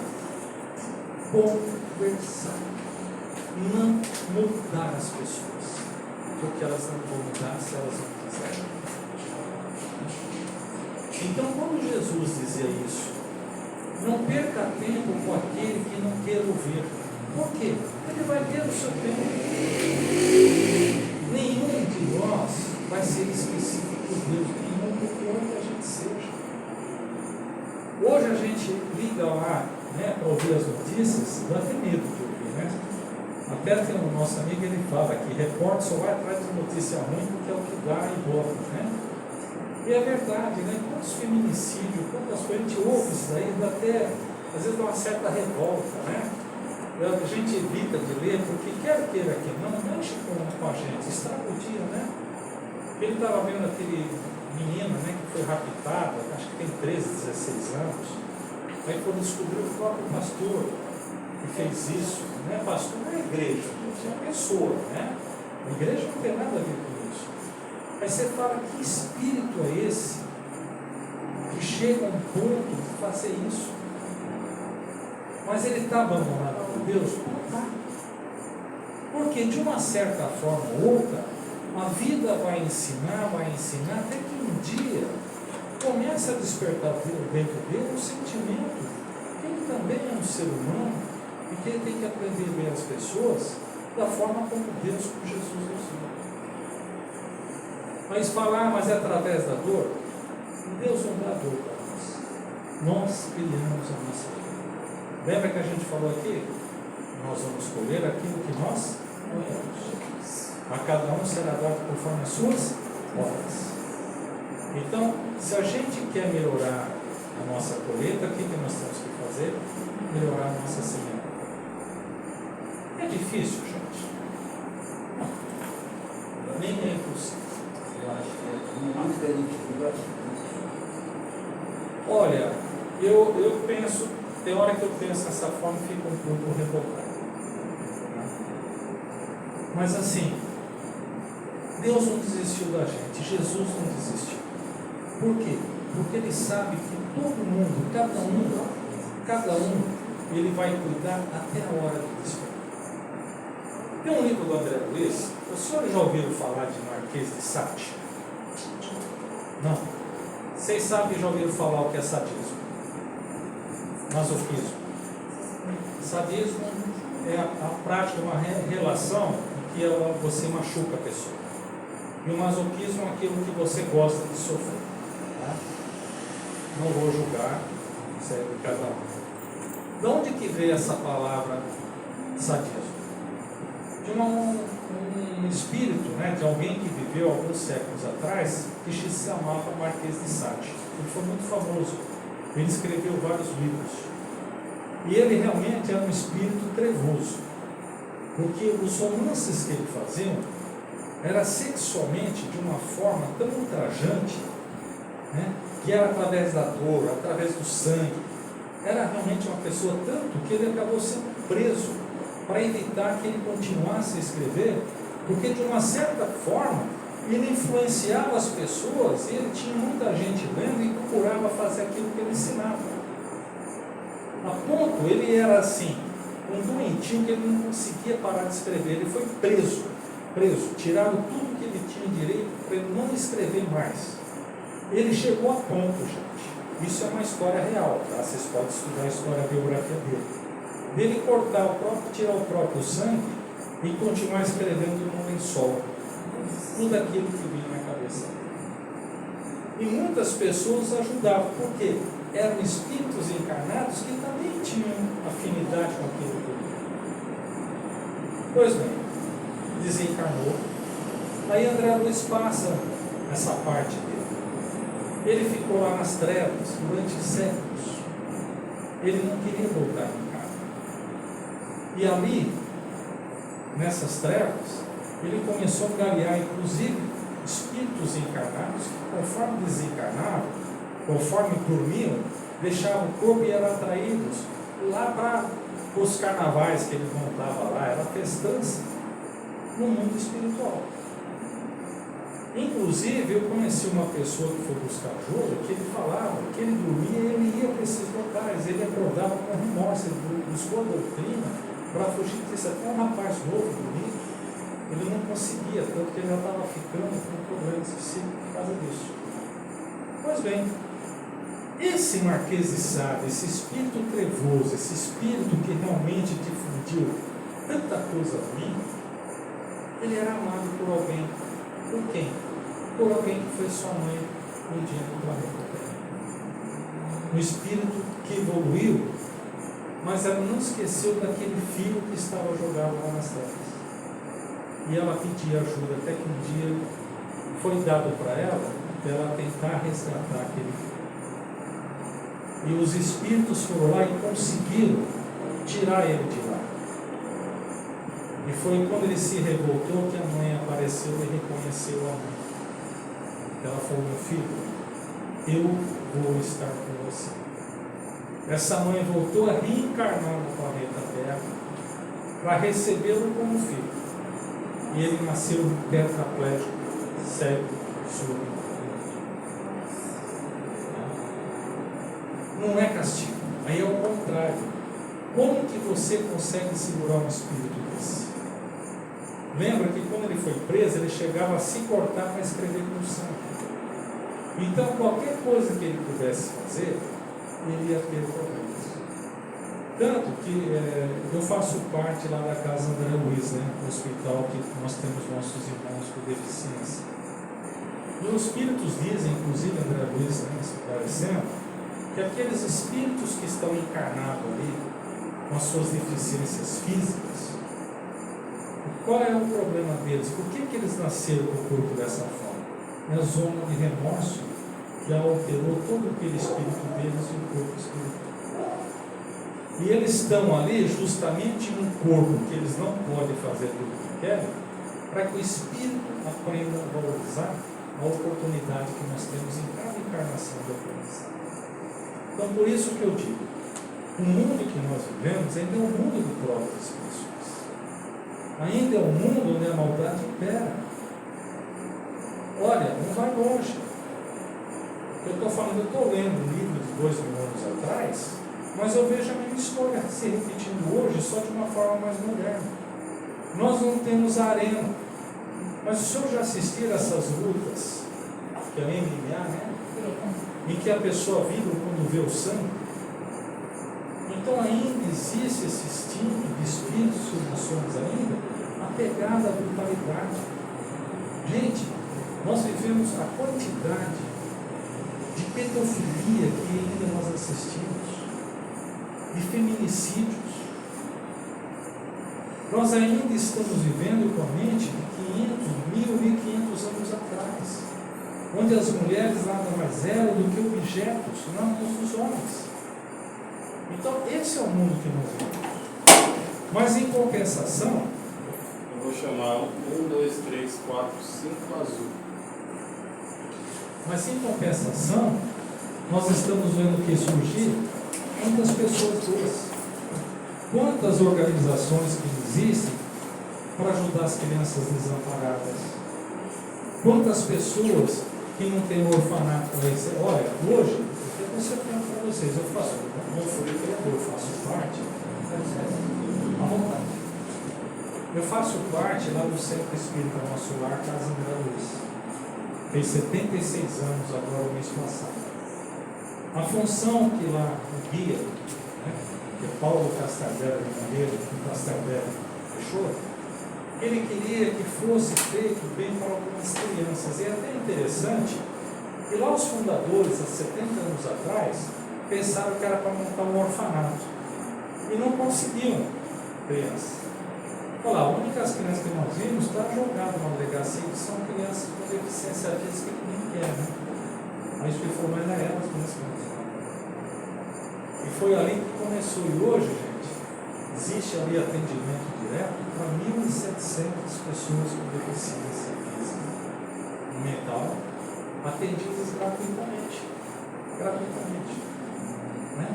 Conversar. Não mudar as pessoas. Porque elas não vão mudar se elas não quiserem. Então, quando Jesus dizia isso, não perca tempo com aquele que não quer ouvir. Por quê? Ele vai ter o seu tempo. Nenhum de nós vai ser esquecido por Deus, nenhum por onde a gente seja. Hoje a gente liga lá, né, para ouvir as notícias, dá até medo de ouvir, né? Até tem um nosso amigo, ele fala que repórter só vai atrás de notícia ruim porque é o que dá e bota, né? E é verdade, né? Quantos feminicídios, quantas coisas, a gente ouve isso daí, dá até, às vezes dá uma certa revolta, né? A gente evita de ler, porque quer queira que não, mexe com a gente, estraga o dia, né? Ele estava vendo aquele menino, né, que foi raptado, acho que tem 13, 16 anos, aí quando descobriu o próprio pastor que fez isso, né? Pastor não é igreja, é uma pessoa, né? A igreja não tem nada a ver com isso. Aí você fala, que espírito é esse que chega a um ponto de fazer isso? Mas ele está abandonado por Deus? Não está. Porque de uma certa forma ou outra, a vida vai ensinar, até que um dia comece a despertar dentro dele um sentimento que ele também é um ser humano e que ele tem que aprender a ver as pessoas da forma como Deus, como Jesus nos viu. Mas falar, mas é através da dor? Deus não dá dor para nós. Nós criamos a nossa dor. Lembra que a gente falou aqui? Nós vamos colher aquilo que nós colhemos. A cada um será dado conforme as suas obras. Então, se a gente quer melhorar a nossa colheita, o que nós temos que fazer? Melhorar a nossa semente. É difícil, gente? Não. Nem é impossível. Eu acho que é muito difícil. Olha, eu penso, tem hora que eu penso dessa forma e fico um pouco revoltado. Mas assim, Deus não desistiu da gente, Jesus não desistiu. Por quê? Porque Ele sabe que todo mundo, cada um, Ele vai cuidar até a hora do desespero. Tem um livro do André Luiz, os senhores já ouviram falar de Marquês de Sade? Não. Vocês sabem, já ouviram falar o que é sadismo? Masoquismo. Sadismo é a prática, uma relação em que você machuca a pessoa. E o masoquismo é aquilo que você gosta de sofrer. Tá? Não vou julgar, isso é de cada um. De onde que veio essa palavra sadismo? De um espírito, né, de alguém que viveu alguns séculos atrás, que se chamava Marquês de Sade. Ele foi muito famoso. Ele escreveu vários livros. E ele realmente era um espírito trevoso. Porque os romances que ele fazia era sexualmente de uma forma tão ultrajante, né, que era através da dor, através do sangue. Era realmente uma pessoa tanto que ele acabou sendo preso para evitar que ele continuasse a escrever, porque de uma certa forma ele influenciava as pessoas e ele tinha muita gente lendo e procurava fazer aquilo que ele ensinava. A ponto, ele era assim, um doentio que ele não conseguia parar de escrever. Ele foi preso, tiraram tudo que ele tinha direito para ele não escrever mais. Ele chegou a ponto, gente, isso é uma história real, tá? Vocês podem estudar a história, a biografia dele cortar tirar o próprio sangue e continuar escrevendo no lençol tudo aquilo que vinha na cabeça. E muitas pessoas ajudavam, porque eram espíritos encarnados que também tinham afinidade com aquilo que vinha. Pois bem, desencarnou. Aí André Luiz passa essa parte dele. Ele ficou lá nas trevas durante séculos. Ele não queria voltar em casa. E ali, nessas trevas, ele começou a angariar, inclusive, espíritos encarnados, que conforme desencarnavam, conforme dormiam, deixavam o corpo e eram atraídos lá para os carnavais que ele montava lá, era festança no mundo espiritual. Inclusive, eu conheci uma pessoa que foi buscar ajuda, que ele falava que ele dormia e ele ia para esses locais, ele acordava com remorso, ele buscou a doutrina para fugir disso. Até um rapaz novo, bonito, ele não conseguia, tanto que ele já estava ficando com problemas psíquicos por causa disso. Pois bem, esse Marquês de Sade, esse espírito trevoso, esse espírito que realmente difundiu tanta coisa ruim, ele era amado por alguém. Por quem? Por alguém que foi sua mãe no dia do planeta Terra. Um espírito que evoluiu, mas ela não esqueceu daquele filho que estava jogado lá nas terras. E ela pedia ajuda, até que um dia foi dado para ela tentar resgatar aquele filho. E os espíritos foram lá e conseguiram tirar ele de lá. E foi quando ele se revoltou que a mãe apareceu e reconheceu a mãe. Ela falou: meu filho, eu vou estar com você. Essa mãe voltou a reencarnar no planeta Terra para recebê-lo como filho. E ele nasceu tetraplégico, cego, surdo. Não é castigo, aí é o contrário. Como que você consegue segurar um espírito desse? Lembra que quando ele foi preso, ele chegava a se cortar para escrever com sangue. Então, qualquer coisa que ele pudesse fazer, ele ia ter problemas. Tanto que eu faço parte lá da casa André Luiz, né, no hospital que nós temos nossos irmãos com deficiência. E os espíritos dizem, inclusive André Luiz, né, esclarecendo, que aqueles espíritos que estão encarnados ali, com as suas deficiências físicas, qual é o problema deles? Por que eles nasceram com o corpo dessa forma? É a zona de remorso que alterou todo aquele espírito deles e o corpo espiritual. E eles estão ali justamente num corpo que eles não podem fazer tudo o que querem, para que o espírito aprenda a valorizar a oportunidade que nós temos em cada encarnação de aprendizado. Então, por isso que eu digo, o mundo que nós vivemos ainda é um mundo de provas e expiações. Ainda é um mundo onde a maldade impera. Olha, não vai longe. Eu estou falando, eu estou lendo um livro de 2.000 anos atrás, mas eu vejo a mesma história se repetindo hoje, só de uma forma mais moderna. Nós não temos arena. Mas o senhor já assistiu a essas lutas, que é MMA, né? Em que a pessoa vibra quando vê o sangue? Então ainda existe esse instinto de espíritos que nós somos ainda, apegado à brutalidade. Gente, nós vivemos a quantidade de pedofilia que ainda nós assistimos, de feminicídios. Nós ainda estamos vivendo com a mente de 1.500 anos atrás, onde as mulheres nada mais eram do que objetos na mão dos homens. Então, esse é o mundo que nós vivemos. Mas, em compensação, eu vou chamar 1, 2, 3, 4, 5 azul. Mas, em compensação, nós estamos vendo que surgir muitas pessoas boas. Quantas organizações que existem para ajudar as crianças desamparadas? Quantas pessoas que não têm orfanato para receber? Olha, hoje, eu vou ser franco para vocês, eu não fui criador, eu faço parte, à vontade. Eu faço parte lá do Centro Espírita Nosso Lar, Casa André Luiz. Fez 76 anos agora, o mês passado. A função que lá o guia, né, que é Paulo Castardella de Maneiro, que Castardella fechou, ele queria que fosse feito bem para algumas crianças. E é até interessante que lá os fundadores, há 70 anos atrás, pensaram que era para montar um orfanato. E não conseguiam crianças. Olha lá, a única crianças que nós vimos está jogada numa delegacia, que são crianças com deficiência física que nem quer, né? Mas o que for mais era elas mesmas. E foi ali que começou. E hoje, gente, existe ali atendimento direto para 1.700 pessoas com deficiência física e mental, atendidas gratuitamente. Gratuitamente. Né?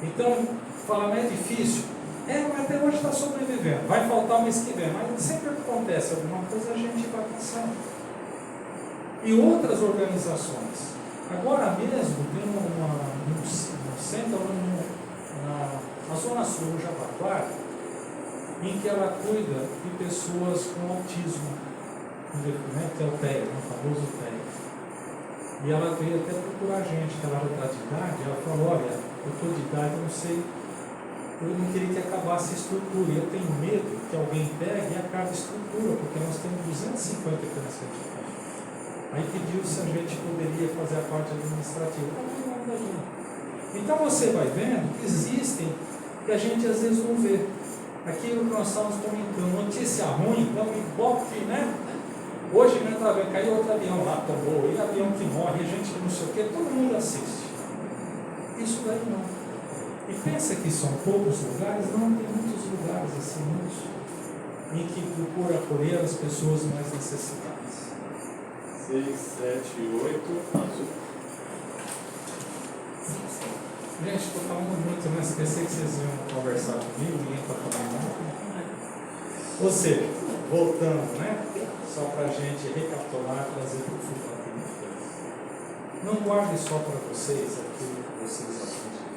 Então, falar mais é difícil. Mas até hoje está sobrevivendo. Vai faltar o mês que vem, mas sempre que acontece alguma coisa, a gente vai passando. E outras organizações. Agora mesmo, tem no centro, na Zona Sul, no Jabaquara, em que ela cuida de pessoas com autismo, né, que é o TEA, o famoso TEA. E ela veio até procurar a gente, que ela era de idade, ela falou, olha, eu estou de idade, eu não sei, eu não queria que acabasse a estrutura, eu tenho medo que alguém pegue e acabe a estrutura, porque nós temos 250 crianças de idade. Aí pediu se a gente poderia fazer a parte administrativa. Então você vai vendo que existem, que a gente às vezes não vê. Aquilo que nós estamos comentando, notícia ruim, dá um ibope, né? Hoje mesmo estava vendo, caiu outro avião lá, tomou, e avião que morre, e gente que não sei o quê, todo mundo assiste. Isso daí não. E pensa que são poucos lugares, não, tem muitos lugares assim, muitos, em que procura acolher as pessoas mais necessitadas. 6, 7, 8, azul. Gente, estou falando muito, né? Pensei que vocês iam conversar comigo, ninguém está falando nada. Ou seja, voltando, né? Só para a gente recapitular, trazer para o futuro aquilo que fez. Não guarde só para vocês aquilo que vocês acreditam.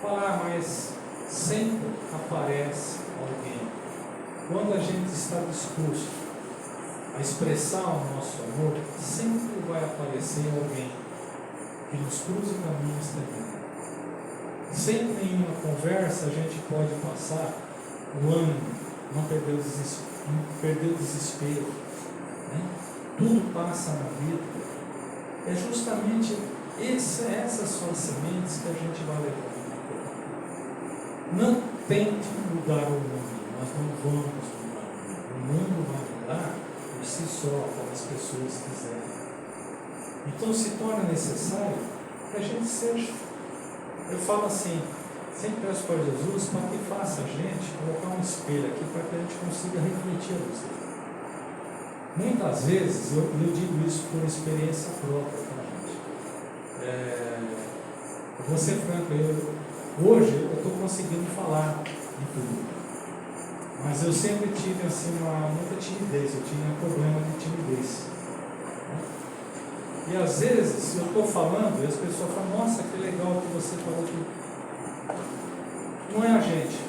Falar, mas sempre aparece alguém. Quando a gente está disposto a expressar o nosso amor, sempre vai aparecer alguém que nos cruza caminhos também. Sem nenhuma conversa, a gente pode passar o ânimo, não perder o desespero, né? Tudo passa na vida. É justamente essas são as sementes que a gente vai levar. Não tente mudar o mundo, nós não vamos mudar o mundo. O mundo vai mudar por si só, como as pessoas quiserem. Então se torna necessário que a gente seja. Eu falo assim, sempre peço para Jesus para que faça a gente colocar um espelho aqui para que a gente consiga refletir a luz dele. Muitas vezes eu digo isso por experiência própria, tá, gente? Vou ser franco, hoje eu estou conseguindo falar de tudo, mas eu sempre tive assim, muita timidez, eu tinha problema de timidez. E às vezes eu estou falando e as pessoas falam, nossa, que legal que você falou aqui. Não é a gente.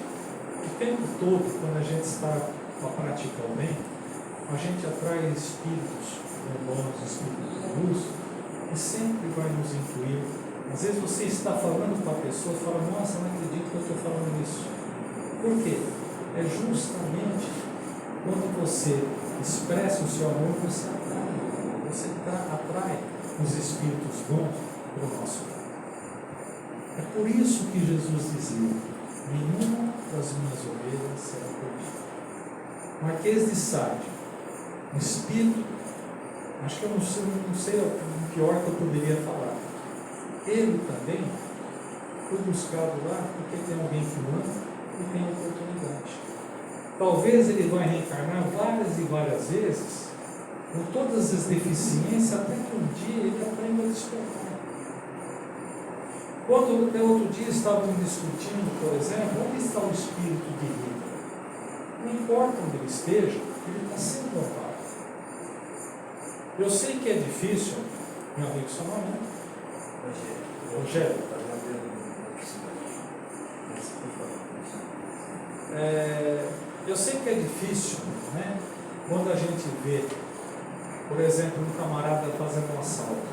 O tempo todo, quando a gente está a praticar o bem, a gente atrai espíritos bons, espíritos de luz, que sempre vai nos incluir. Às vezes você está falando com a pessoa e fala, nossa, não acredito que eu estou falando isso. Por quê? É justamente quando você expressa o seu amor, você atrai os espíritos bons para o nosso lado. É por isso que Jesus dizia, nenhuma das minhas ovelhas será perdida. Marquês de Sade, um espírito, acho que eu não sei o pior que eu poderia falar. Ele também foi buscado lá porque tem alguém que ama e tem oportunidade. Talvez ele vai reencarnar várias e várias vezes, com todas as deficiências, até que um dia ele aprenda a despertar. Quando até outro dia estavam discutindo, por exemplo, onde está o espírito de Rita? Não importa onde ele esteja, ele está sempre ao lado. Eu sei que é difícil, meu amigo, seu nome é? Rogério. Eu sei que é difícil, né? Quando a gente vê, por exemplo, um camarada fazendo um assalto.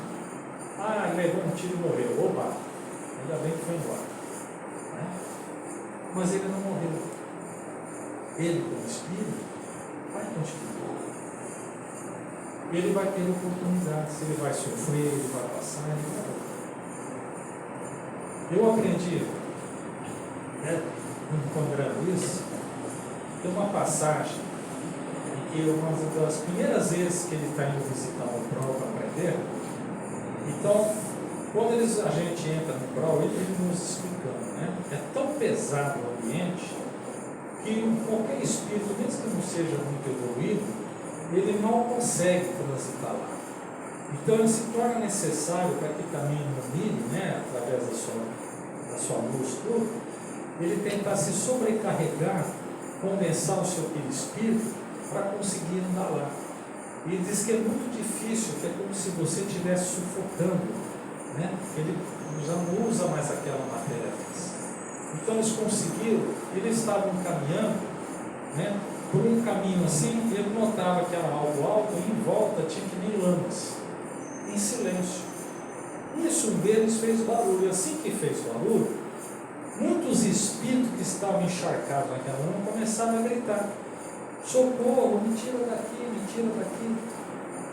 Ah, ele levou um tiro e morreu. Oba! Ainda bem que foi embora. Né? Mas ele não morreu. Ele, como espírito, vai continuar. Ele vai ter oportunidades. Ele vai sofrer, ele vai passar, ele vai. Eu aprendi, né, com o André Luiz, tem uma passagem em que uma das primeiras vezes que ele está indo visitar o PRO para aprender, então, quando a gente entra no PRO, ele nos explicando, né? É tão pesado o ambiente que qualquer espírito, mesmo que não seja muito evoluído, ele não consegue transitar lá. Então ele se torna necessário para que caminhe no milho, né, através da sua luz, tudo, ele tentar se sobrecarregar, condensar o seu perispírito para conseguir andar lá. E ele diz que é muito difícil, que é como se você estivesse sufocando, né? Ele já não usa mais aquela matéria. Então eles conseguiram, eles estavam caminhando, né, por um caminho assim, ele notava que era algo alto e em volta tinha que nem lamas, em silêncio. Isso um deles fez barulho, e assim que fez barulho, muitos espíritos que estavam encharcados naquela lama começaram a gritar, socorro, me tira daqui, me tira daqui.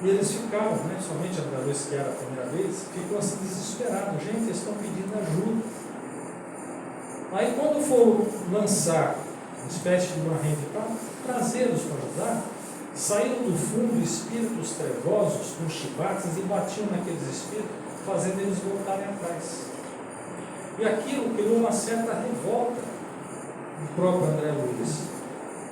E eles ficaram, né, somente a vez que era a primeira vez, ficou assim desesperado, gente, eles estão pedindo ajuda. Aí quando for lançar uma espécie de uma rede para trazê-los para ajudar, saíram do fundo espíritos trevosos com chibatas e batiam naqueles espíritos, fazendo eles voltarem atrás. E aquilo criou uma certa revolta do próprio André Luiz.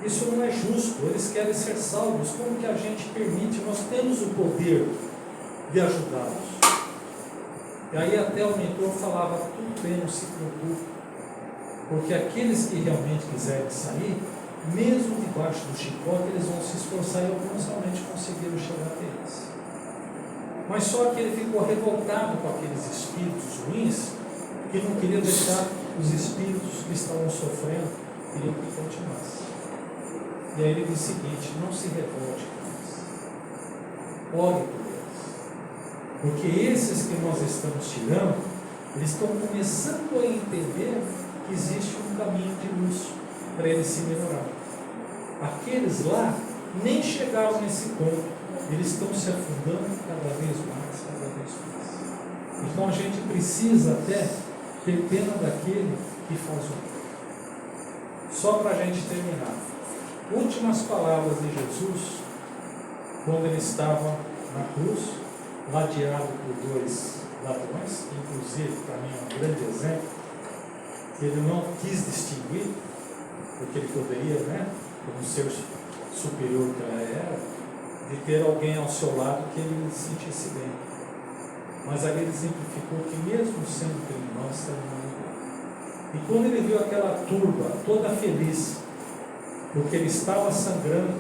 Isso não é justo, eles querem ser salvos, como que a gente permite? Nós temos o poder de ajudá-los. E aí até o mentor falava, tudo bem, não se preocupe, porque aqueles que realmente quiserem sair, mesmo debaixo do chicote, eles vão se esforçar e alguns realmente conseguiram chegar até eles. Mas só que ele ficou revoltado com aqueles espíritos ruins, que não queria deixar os espíritos que estavam sofrendo, queriam que continuasse. E aí ele diz o seguinte, não se revolte com eles. Ore por eles. Porque esses que nós estamos tirando, eles estão começando a entender que existe um caminho de luz para eles se melhorar. Aqueles lá nem chegaram nesse ponto, eles estão se afundando cada vez mais, cada vez mais. Então a gente precisa até ter pena daquele que faz o mal. Só para a gente terminar. Últimas palavras de Jesus, quando ele estava na cruz, ladeado por dois ladrões, que inclusive para mim é um grande exemplo, que ele não quis distinguir, porque ele poderia, né, como ser superior que ela era, de ter alguém ao seu lado que ele se sentisse bem. Mas ali ele exemplificou que mesmo sendo criminoso, estava no lugar. E quando ele viu aquela turba toda feliz, porque ele estava sangrando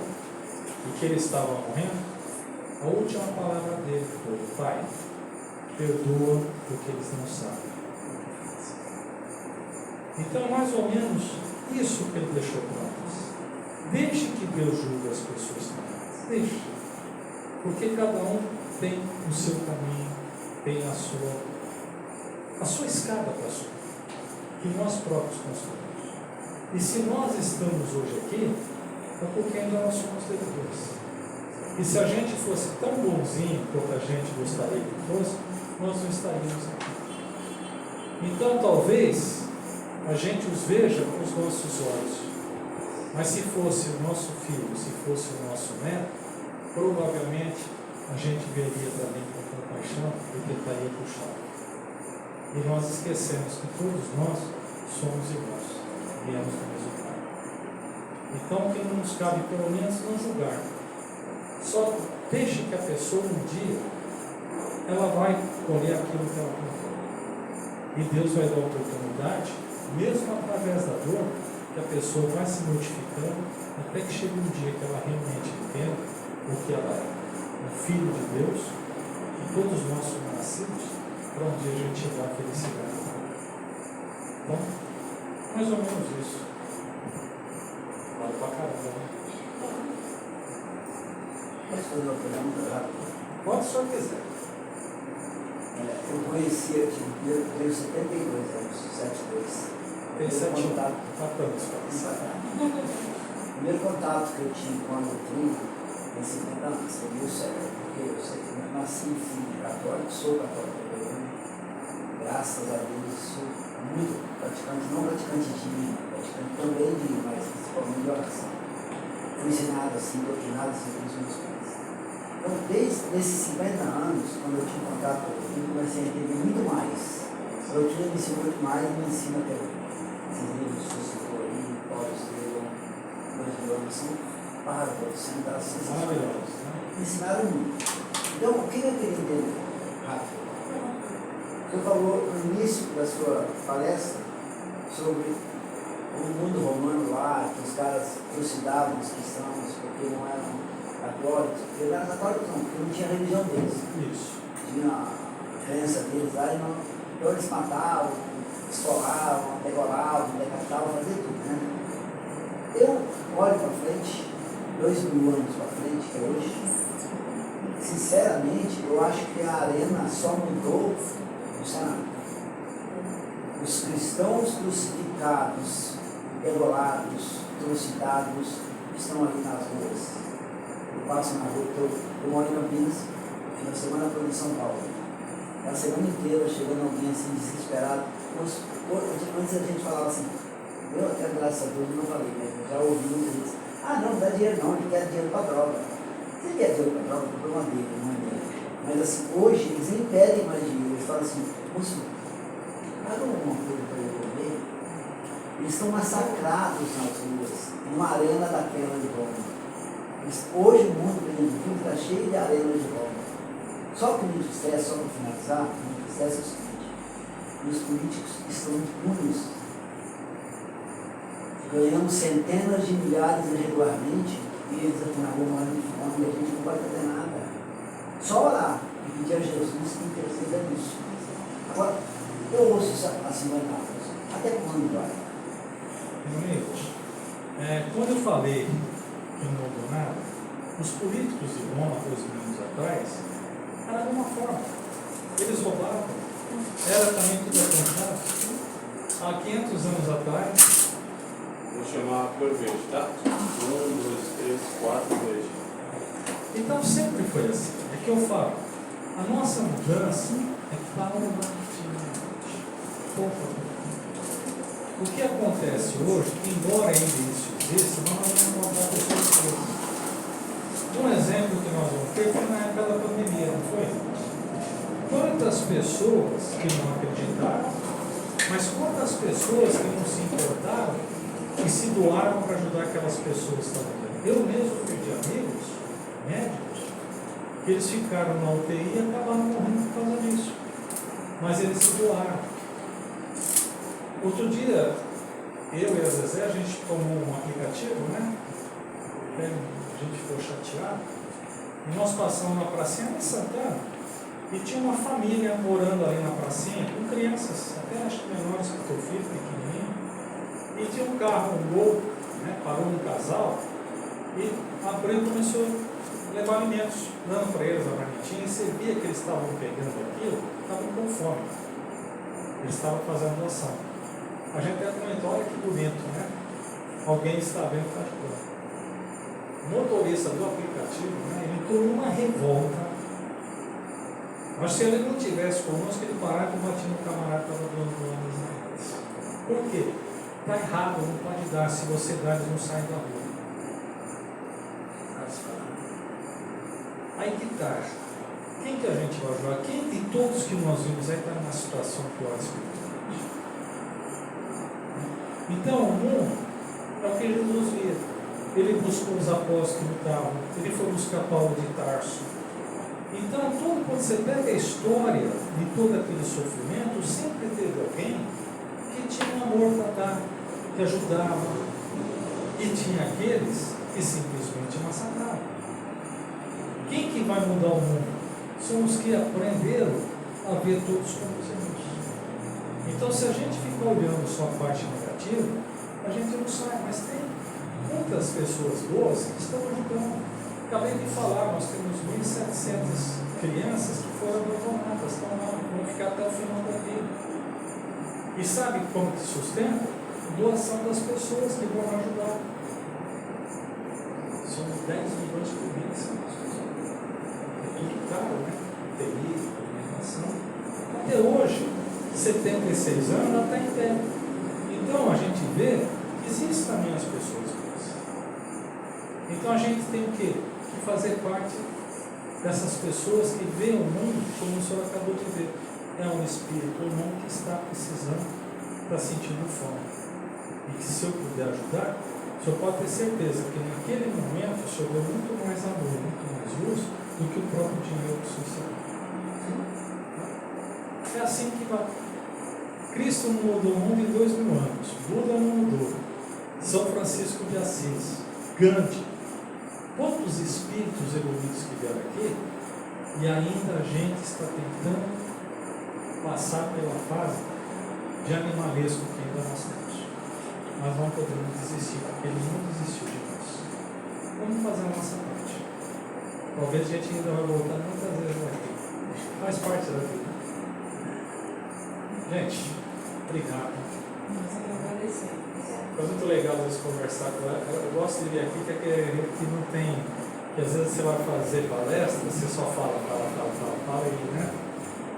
e que ele estava morrendo, a última palavra dele foi: Pai, perdoa porque eles não sabem. Então, mais ou menos, isso que ele deixou para nós. Deixe que Deus julgue as pessoas também. Deixe. Porque cada um tem o seu caminho, tem a sua escada para subir, que nós próprios construímos. E se nós estamos hoje aqui, é porque ainda nós somos devedores. E se a gente fosse tão bonzinho quanto a gente gostaria que fosse, nós não estaríamos aqui. Então, talvez a gente os veja com os nossos olhos, mas se fosse o nosso filho, se fosse o nosso neto, provavelmente a gente veria também com compaixão e tentaria puxar. E nós esquecemos que todos nós somos irmãos, viemos do mesmo Pai. Então, que não nos cabe pelo menos não julgar. Só deixe que a pessoa um dia ela vai colher aquilo que ela plantou. E Deus vai dar oportunidade, mesmo através da dor, que a pessoa vai se modificando, até que chegue um dia que ela realmente entenda o que ela é. Um filho de Deus, que todos nós somos nascidos, para um dia a gente chegar à felicidade. Bom, mais ou menos isso. Vale pra caramba, né? Posso fazer uma pergunta rápida? Pode só quiser. Eu conheci aqui, eu tenho 72 anos, 72. Tem 7 anos. O primeiro contato que eu tive com a doutrina, pensei, não, seria o certo, porque eu sei que eu nasci filho católico, sou católico também, graças a Deus, sou muito praticante, não praticante de praticante também de, mas principalmente de oração. Fui ensinado assim, doutrinado assim pelos meus pais. Então, desde esses 50 anos, quando eu tive contato com a doutrina, comecei a entender muito mais. A doutrina me ensinou muito mais e me ensina até hoje. Esses livros que você citou aí, Paulo Estevam, são bárbaros, são das Maravilhosos, né? me ensinaram muito. Então, o que eu queria entender rápido? Você falou no início da sua palestra sobre o mundo romano lá, que os caras trucidavam os cristãos porque não eram católicos, porque não eram católicos não, porque não tinha religião deles. Isso. Tinha a crença deles lá e não, então eles matavam, esfolavam, degolavam, decapitavam, faziam tudo, né? Eu olho para frente, 2000 anos para frente, que é hoje, sinceramente, eu acho que a arena só mudou o cenário. Os cristãos crucificados, degolados, trucidados, estão ali nas ruas. Eu passo na rua, eu moro em Campinas, fim da semana estou em São Paulo. A semana inteira chegando alguém assim, desesperado. Antes a gente falava assim, eu até graças a Deus não falei, né? Eu já ouvi muitas vezes, não dá dinheiro não, ele quer dinheiro para droga. Você quer dinheiro para droga? Comprou uma dele, não é dele. Mas assim, hoje eles nem pedem mais dinheiro, eles falam assim, moço, paga alguma coisa para eu comer. Eles estão massacrados nas ruas, numa arena daquela de Roma. Hoje o mundo está cheio de arenas de Roma. Só que me entristece, só para finalizar, me entristece o seguinte, os políticos estão impunes. Ganhamos centenas de milhares regularmente e eles aqui na rua morrendo de fome e a gente não pode fazer nada. Só orar e pedir a Jesus que interceda nisso. Agora, eu ouço isso há 50 anos. Até quando vai? Quando eu falei que não mudou nada, os políticos de Roma, 2000 anos atrás, era da mesma forma. Eles roubavam, era também tudo apontado. Há 500 anos atrás. Vou chamar por vez, tá? 1, 2, 3, 4, 2. Então sempre foi assim. É que eu falo, a nossa mudança é paulatinamente, pouco a pouco. O que acontece hoje, embora ainda isso exista, nós vamos mudar pessoas. Um exemplo que nós vamos ter foi na época da pandemia, não foi? Quantas pessoas que não acreditaram, mas quantas pessoas que não se importaram e se doaram para ajudar aquelas pessoas que estavam vendo? Eu mesmo perdi amigos, médicos, que eles ficaram na UTI e acabaram morrendo por causa disso. Mas eles se doaram. Outro dia, eu e a Zezé, a gente tomou um aplicativo, né? A gente ficou chateado. E nós passamos na pracinha em Santana. E tinha uma família morando ali na pracinha, com crianças, até acho que menores que o teu filho, pequenininho. E tinha um carro, um Gol, né? Parou um casal e abriu e começou a levar alimentos, dando para eles a marmitinha. E você via que eles estavam pegando aquilo, estavam com fome. Eles estavam fazendo doação. A gente até comentou, olha que bonito, né? Alguém está vendo que está ajudando. O motorista do aplicativo, né, ele entrou numa revolta. Mas se ele não tivesse conosco, ele parava e batia no camarada que estava doando ônibus na eles. Por quê? Está errado, não pode dar. Se você dá, eles não saem da rua. Aí que está. Quem que a gente vai ajudar? Quem de todos que nós vimos aí está numa situação pior espiritualmente? Então, o mundo é o que Jesus via. Ele buscou os apóstolos que lutavam, ele foi buscar Paulo de Tarso. Então, quando você pega a história de todo aquele sofrimento, sempre teve alguém que tinha um amor para dar, que ajudava, e tinha aqueles que simplesmente massacravam. Quem que vai mudar o mundo? São os que aprenderam a ver todos como irmãos. Então, se a gente ficar olhando só a parte negativa, a gente não sai, mas tem muitas pessoas boas que estão ajudando. Acabei de falar, nós temos 1.700 crianças que foram abandonadas, estão lá, vão ficar até o final da vida. E sabe como que sustenta? Doação das pessoas que vão ajudar. São 10 milhões por mês. É tudo caro, né? TI, alimentação. Até hoje, 76 anos, ela está em pé. Então a gente vê que existem também as pessoas boas. Então a gente tem que fazer parte dessas pessoas que veem o mundo como o senhor acabou de ver. É um espírito humano que está precisando, está sentindo fome. E que se eu puder ajudar, o senhor pode ter certeza que naquele momento o senhor deu muito mais amor, muito mais luz do que o próprio dinheiro que o senhor recebeu. É assim que vai. Cristo não mudou o mundo em 2000 anos. Buda não mudou. São Francisco de Assis, Gandhi, quantos espíritos evoluídos que vieram aqui, e ainda a gente está tentando passar pela fase de animalesco que ainda nós temos. Nós não podemos desistir, porque ele não desistiu de nós. Vamos fazer a nossa parte. Talvez a gente ainda vai voltar muitas vezes aqui. Faz parte da vida. Gente, obrigado. Nós agradecemos. Foi muito legal às vezes conversar com ela. Eu gosto de vir aqui, que é aquele que não tem. Que às vezes você vai fazer palestra, você só fala e, né?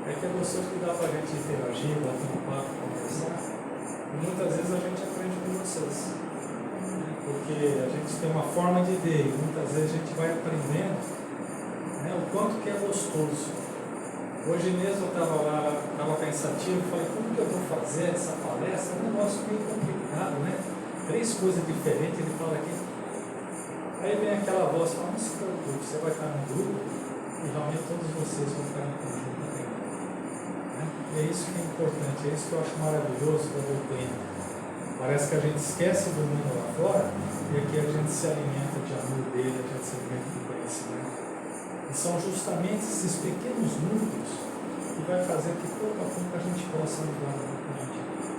É que é gostoso que dá pra gente interagir, bater um papo, conversar. E muitas vezes a gente aprende com vocês. Né? Porque a gente tem uma forma de ver, e muitas vezes a gente vai aprendendo, né, o quanto que é gostoso. Hoje mesmo eu estava lá, estava pensativo, falei, como que eu vou fazer essa palestra? É um negócio meio complicado, né? 3 coisas diferentes, ele fala aqui. Aí vem aquela voz, fala, não se preocupe, você vai estar no grupo e realmente todos vocês vão estar em conjunto aprendendo. Né? E é isso que é importante, é isso que eu acho maravilhoso da doutrina. Parece que a gente esquece do mundo lá fora e aqui a gente se alimenta de amor dele, a gente se alimenta de conhecimento. E são justamente esses pequenos núcleos que vai fazer que pouco a pouco a gente possa ajudar no que a gente vive.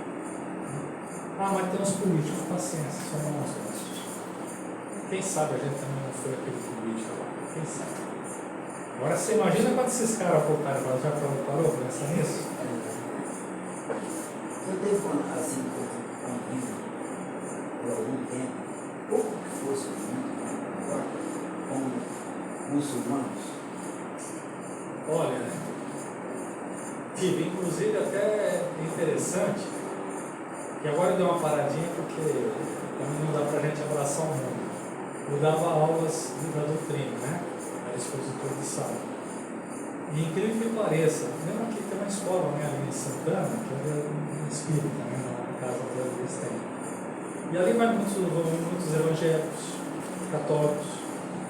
Ah, mas tem os políticos, paciência, só não nós gostos. Quem sabe a gente também não foi aquele político lá, quem sabe. Agora você imagina quando esses caras voltaram para já parou para pensar nisso? Eu teve assim, convivo por algum tempo, pouco que fosse muito agora, com muçulmanos? Olha, tive, inclusive até é interessante, que agora eu dei uma paradinha porque também não dá pra gente abraçar o mundo. Eu dava aulas da doutrina, né? Era expositor de sala. E incrível que pareça, lembra que tem uma escola, né, ali em Santana, que é um espírita, né, na casa onde eles têm. E ali vai muitos evangélicos, católicos,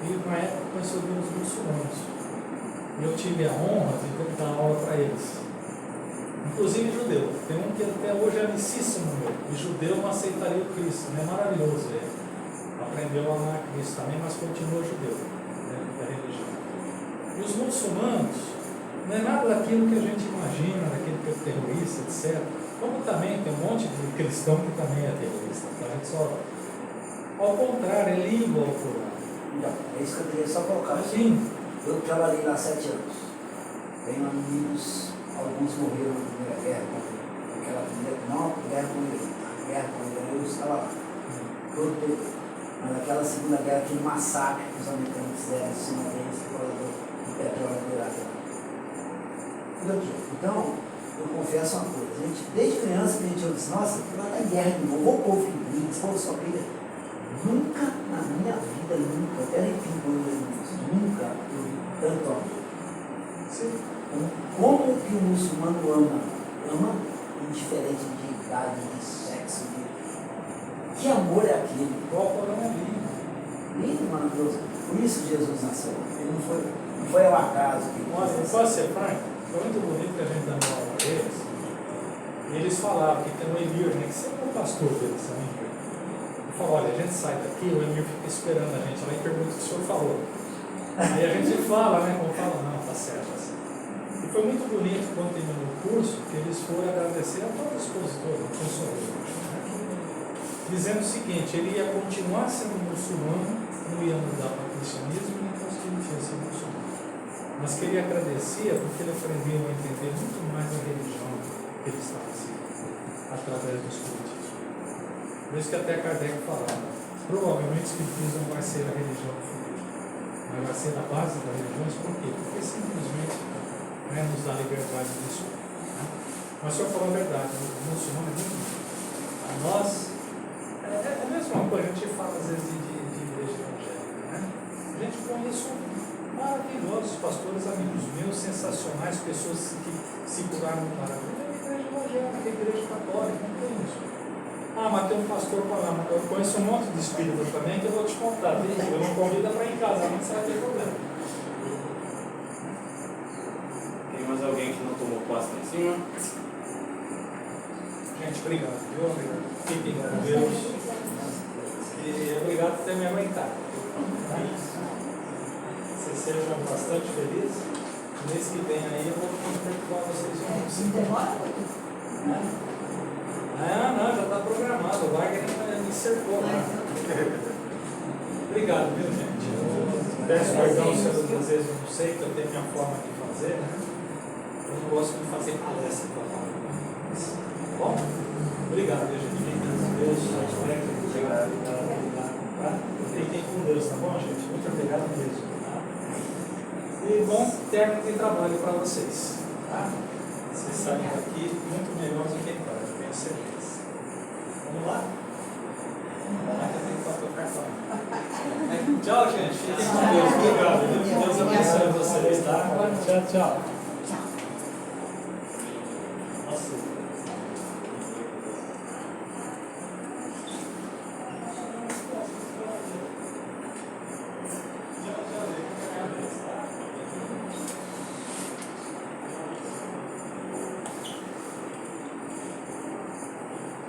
e na época começou a vir os muçulmanos. E eu tive a honra de dar aula para eles. Inclusive judeu. Tem um que até hoje é amicíssimo meu. E judeu não aceitaria o Cristo, né? Maravilhoso ele. Aprendeu a amar Cristo também, mas continua judeu, né, da religião. E os muçulmanos, não é nada daquilo que a gente imagina, daquele que é terrorista, etc. Como também tem um monte de cristão que também é terrorista. Tá? A gente só, ao contrário, é língua ao Corão. Então, é isso que eu queria só colocar. Sim. Eu trabalhei lá 7 anos. Tenho amigos, alguns morreram na Primeira Guerra, aquela primeira, não a guerra com o Irã, a guerra com o Irã, eu estava lá, todo período. Mas naquela Segunda Guerra, aquele massacre que os americanos fizeram em cima deles por causa do petróleo do Iraque. Então, eu confesso uma coisa, a gente, desde criança a gente disse, nossa, vai estar em guerra de novo, o povo que briga, esse povo só briga. Nunca na minha vida, nunca, até arrepio quando eu digo isso, nunca eu vi tanto amor. Como que o muçulmano ama, indiferente de idade, de sexo, que amor é aquele? Qual o Corão é lindo? Lindo, maravilhoso. Por isso Jesus nasceu. Ele não foi ao acaso. Olha, posso ser franco? Foi muito bonito que a gente dando aula para eles. E eles falavam que tem um Emir, né, que sempre é o pastor deles também. Ele falou, olha, a gente sai daqui, o Emir fica esperando a gente lá e pergunta o que o senhor falou. Aí a gente fala, né, como fala, não, tá certo. Assim. E foi muito bonito quando terminou o curso, que eles foram agradecer a todo o expositor, o consultor, dizendo o seguinte, ele ia continuar sendo muçulmano, não ia mudar para o cristianismo, nem conseguir ser muçulmano. Mas que ele agradecia porque ele aprendeu a entender muito mais a religião que ele estava seguindo, através do espiritismo. Por isso que até Kardec falava, provavelmente o espiritismo não vai ser a religião do futuro, mas vai ser a base das religiões, por quê? Porque simplesmente, né, nos dá liberdade de escolha. Né? Mas o senhor falou a verdade, o muçulmano é muito bom. A nós, é a mesma coisa, a gente fala às vezes de igreja evangélica, né? A gente conhece maravilhosos pastores amigos meus, sensacionais, pessoas que se curaram no Paraguai. É a igreja evangélica, a igreja católica, não tem isso. Ah, mas tem um pastor para lá, eu conheço um monte de espírito também que eu vou te contar, viu? Eu não convido para ir em casa, não vai ter problema. Tem mais alguém que não tomou posse lá em cima? Gente, obrigado, viu? Fiquem com Deus. E obrigado por ter me aguentado. Vocês sejam bastante felizes. Mês que vem aí eu vou perturbar vocês de novo. Não, já está programado. O Wagner me cercou lá. Obrigado, viu, gente? Peço perdão se eu às vezes não sei, que eu tenho minha forma de fazer, né? Eu não gosto de fazer palestra para falar. Tá bom? Obrigado, viu, gente? Fiquem com Deus. Fiquem com Deus, tá bom, gente? Muito obrigado mesmo. Tá? E bom término de trabalho para vocês. Tá? Vocês saem daqui muito melhor do que entraram, eu tenho certeza. Vamos lá? Vamos lá que eu tenho que fazer o cartão. Tchau, gente. Fiquem com Deus. Obrigado. Deus abençoe vocês, tá? Tchau, tchau.